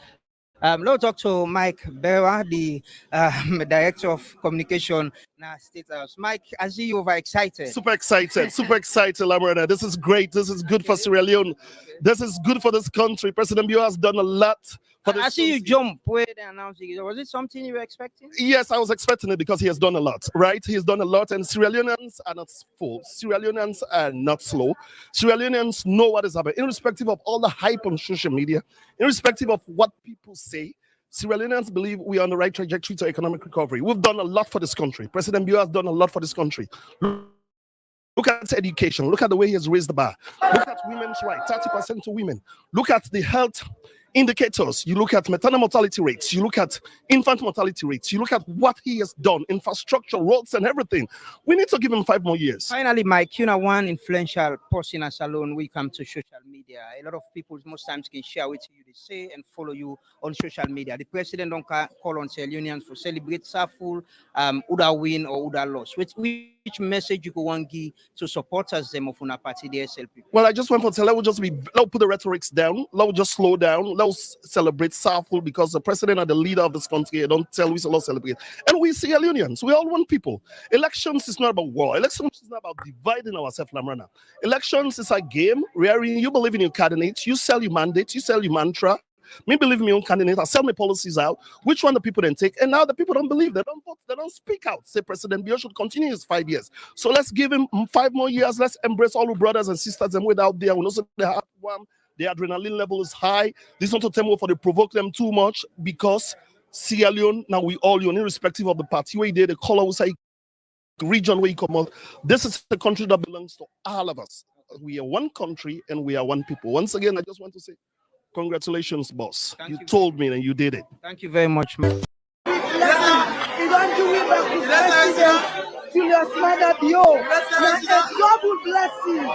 S5: let's talk to Mike Bewa, the Director of Communication in State House. Mike, I see you overexcited.
S2: Super excited, Lamarana. This is great. This is good for Sierra Leone. This is good for this country. President Bio has done a lot.
S5: I see you jump where they announced it. Was it something you were expecting?
S2: Yes, I was expecting it because he has done a lot, right? He has done a lot, and Sierra Leoneans are not full. Sierra Leoneans are not slow. Sierra Leoneans know what is happening, irrespective of all the hype on social media, irrespective of what people say. Sierra Leoneans believe we are on the right trajectory to economic recovery. We've done a lot for this country. President Bio has done a lot for this country. Look at education. Look at the way he has raised the bar. Look at women's rights, 30% to women. Look at the health indicators. You look at maternal mortality rates. You look at infant mortality rates. You look at what he has done, infrastructure, roads, and everything. We need to give him 5 more years.
S5: Finally, Mike, you know, one influential person as alone we come to social media. A lot of people most times can share with you, they say, and follow you on social media. The president don't call on Sierra Leoneans for celebrate Saful, Uda win or Uda loss. Which message you go want give to supporters them of una party, the SLP?
S2: Well, I just want to tell, let's put the rhetorics down. Let's just slow down. Let's celebrate Saful because the president and the leader of this country. I don't tell we celebrate. And we Sierra Leoneans, we all one people. Elections is not about war. Elections is not about dividing ourselves, Lamrana. Elections is a game where you believe in your candidates, you sell your mandate, you sell your mantra. Me believe in my own candidate, I sell my policies out. Which one the people then take? And now the people don't believe, they don't vote, they don't speak out. Say President Bio should continue his 5 years. So let's give him 5 more years. Let's embrace all the brothers and sisters them way out there. We know they have one. The adrenaline level is high. This not to tell me for they provoke them too much because Sierra Leone, now we all Leone, irrespective of the party where they the color, region where you come out. This is a country that belongs to all of us. We are one country and we are one people. Once again, I just want to say, congratulations, boss. You told me and you did it.
S5: Thank you very much, man.
S4: Julius Mother Bio, a double blessing.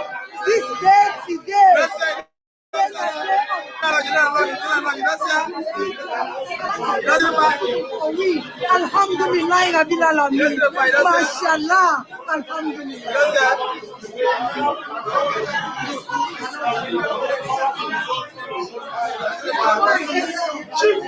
S4: This day today. Alhamdulillah, Rabbil Alamin. Mashallah, Alhamdulillah. Chief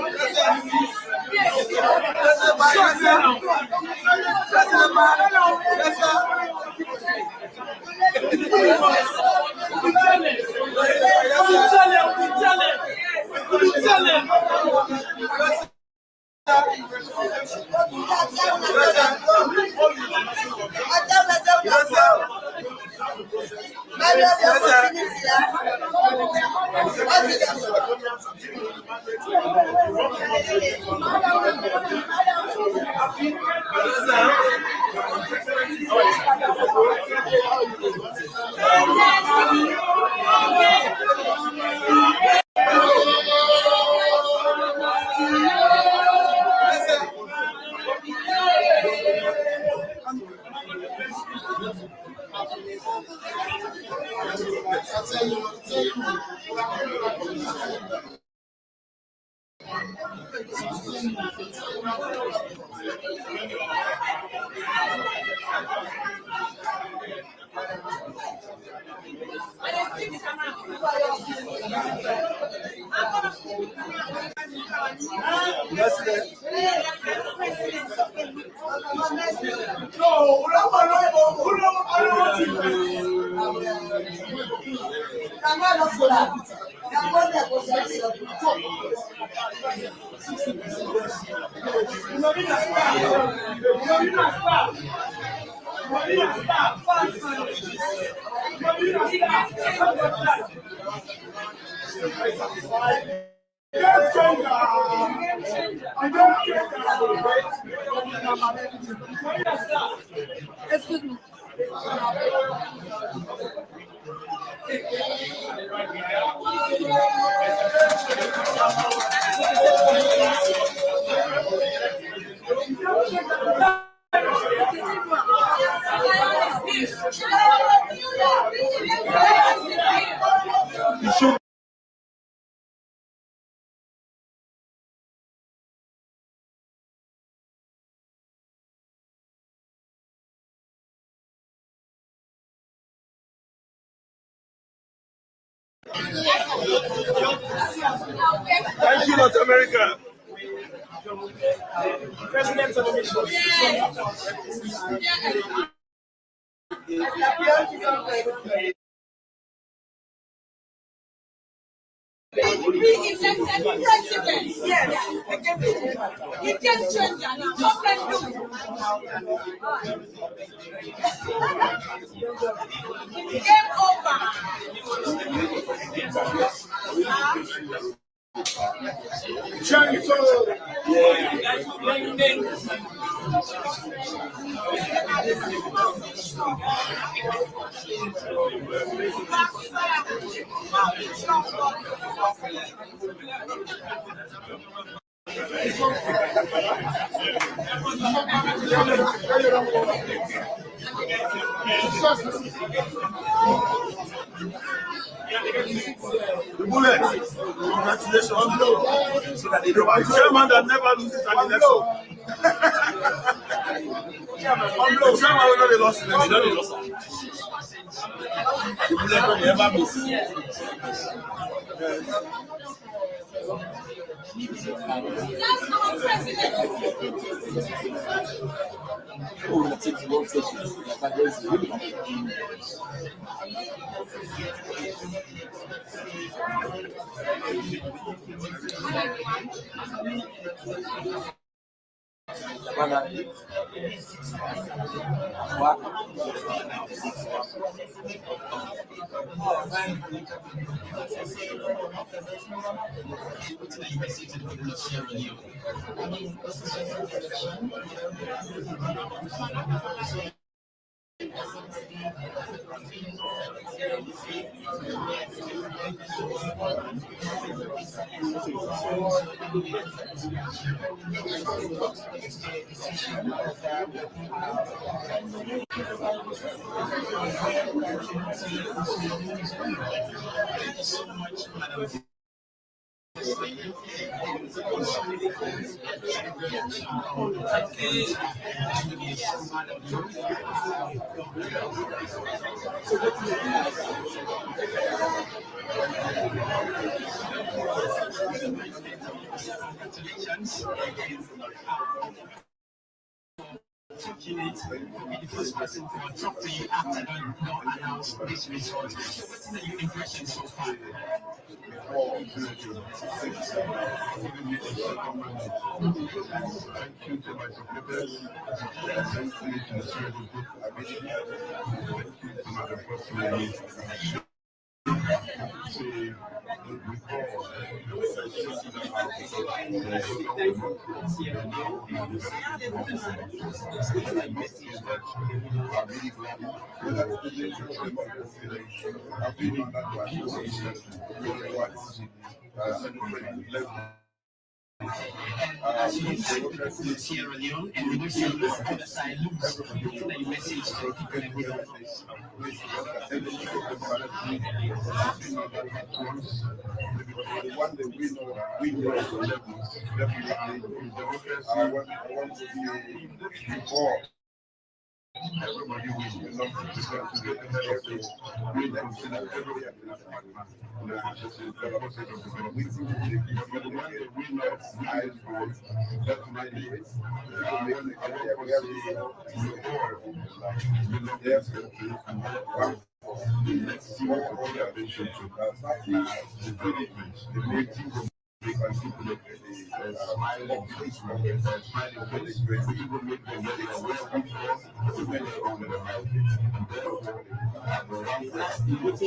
S4: Excuse me.
S21: Thank you, North America. President of the mission.
S4: Be elected president. Yes. He can change that. What can do? Game over.
S21: The bullet. Congratulations. So that they don't. Chairman that never loses an election. The chairman will not lost an election. The bullet will never miss.
S4: That's our president.
S10: fortunate to be the first person to talk to you after the law announced this result. So what's your impression so far?
S8: Thank you to my supporters. Thank you to the Spirit of God. Thank you to my first lady.
S10: As you said, Sierra Leone, and we will see the other side lose. The message to people in the
S8: one that we know definitely democracy. I want to be before everybody wins. You know, to get the head of it, win and see that everybody has we see the one that we know eyes for definitely let's see what the attention to the development, the making of and people smiling face, smiling face, we even make them very aware of the many on the market, and therefore,
S10: lastly, what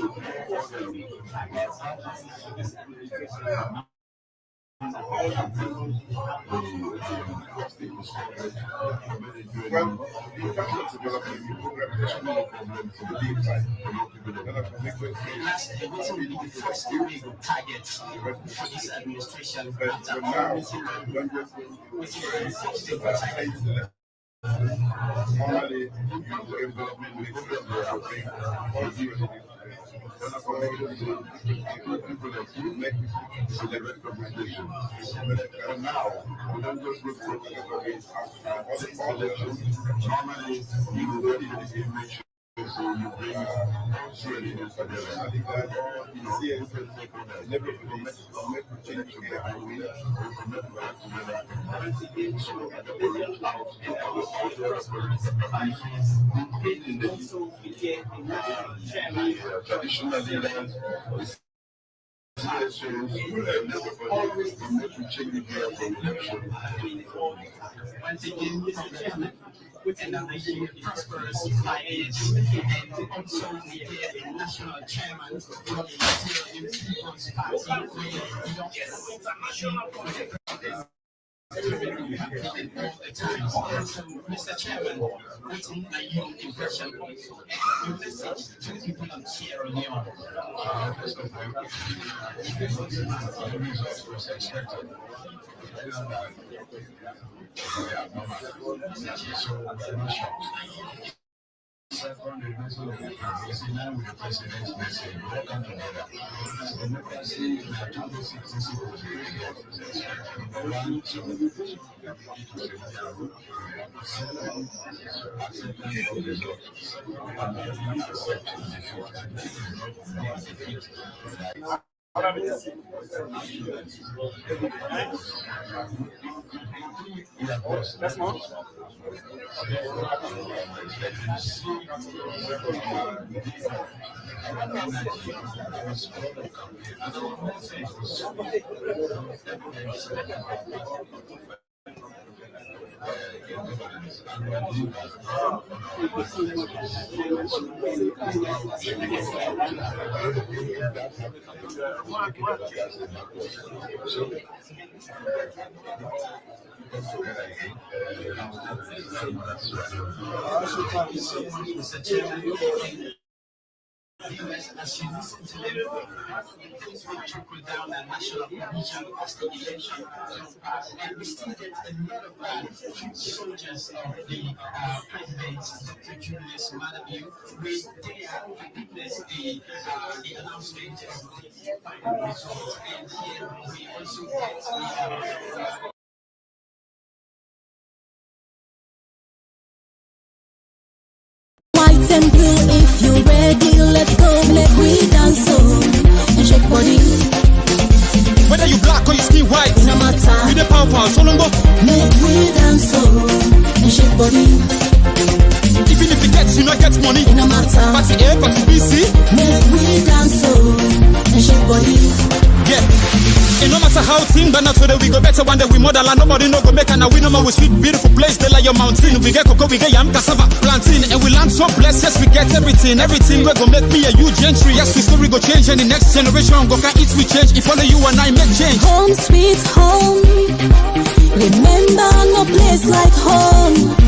S10: will be the first big target for this administration? But now,
S8: normally, you involvement with the recommendation. But now, we don't just look for normally, you will get the information. So you bring readiness together. I think that never make change to the highway, traditional leaders, always make change here from election.
S10: Once again, Mr. Chairman, and I wish you a prosperous 5 years. And also, we have a national chairman from the Ecsl People's Party, So, Mr. Chairman, what's your impression also? And your message to the people of Sierra Leone?
S8: First of all, the results was expected. So, I'm not shocked. Second, the message of the president is in line with the president's message. We all come together. So, democracy in the 2016 was one, so we second, acceptance of results. And I accept defeat. That's more.
S10: As you listen to them, things will trickle down the national provision as the election pass. And we still get a lot of soldiers of the president, Dr. Julius Malabio, with their witness the announcement of the final result. And here we also get the
S22: White and blue, if you're ready, let's go, make we dance so and shake body.
S23: Whether you black or you skin white,
S22: no matter.
S23: We the pound, so long go.
S22: Make we dance so and shake body.
S23: Even if you get, you not get money.
S22: It no matter.
S23: Party A, party B, C.
S22: Make we dance so and shake body.
S23: Yeah. It no matter how things but not today we go better one day we model and nobody no go make and now we no more we sweet beautiful place they like your mountain. We get cocoa, we get yam, cassava, plantain, and we land so blessed. Yes, we get everything we go make me a huge entry. Yes, we story go change and the next generation go can eat we change. If only you and I make change.
S22: Home sweet home. Remember no place like home.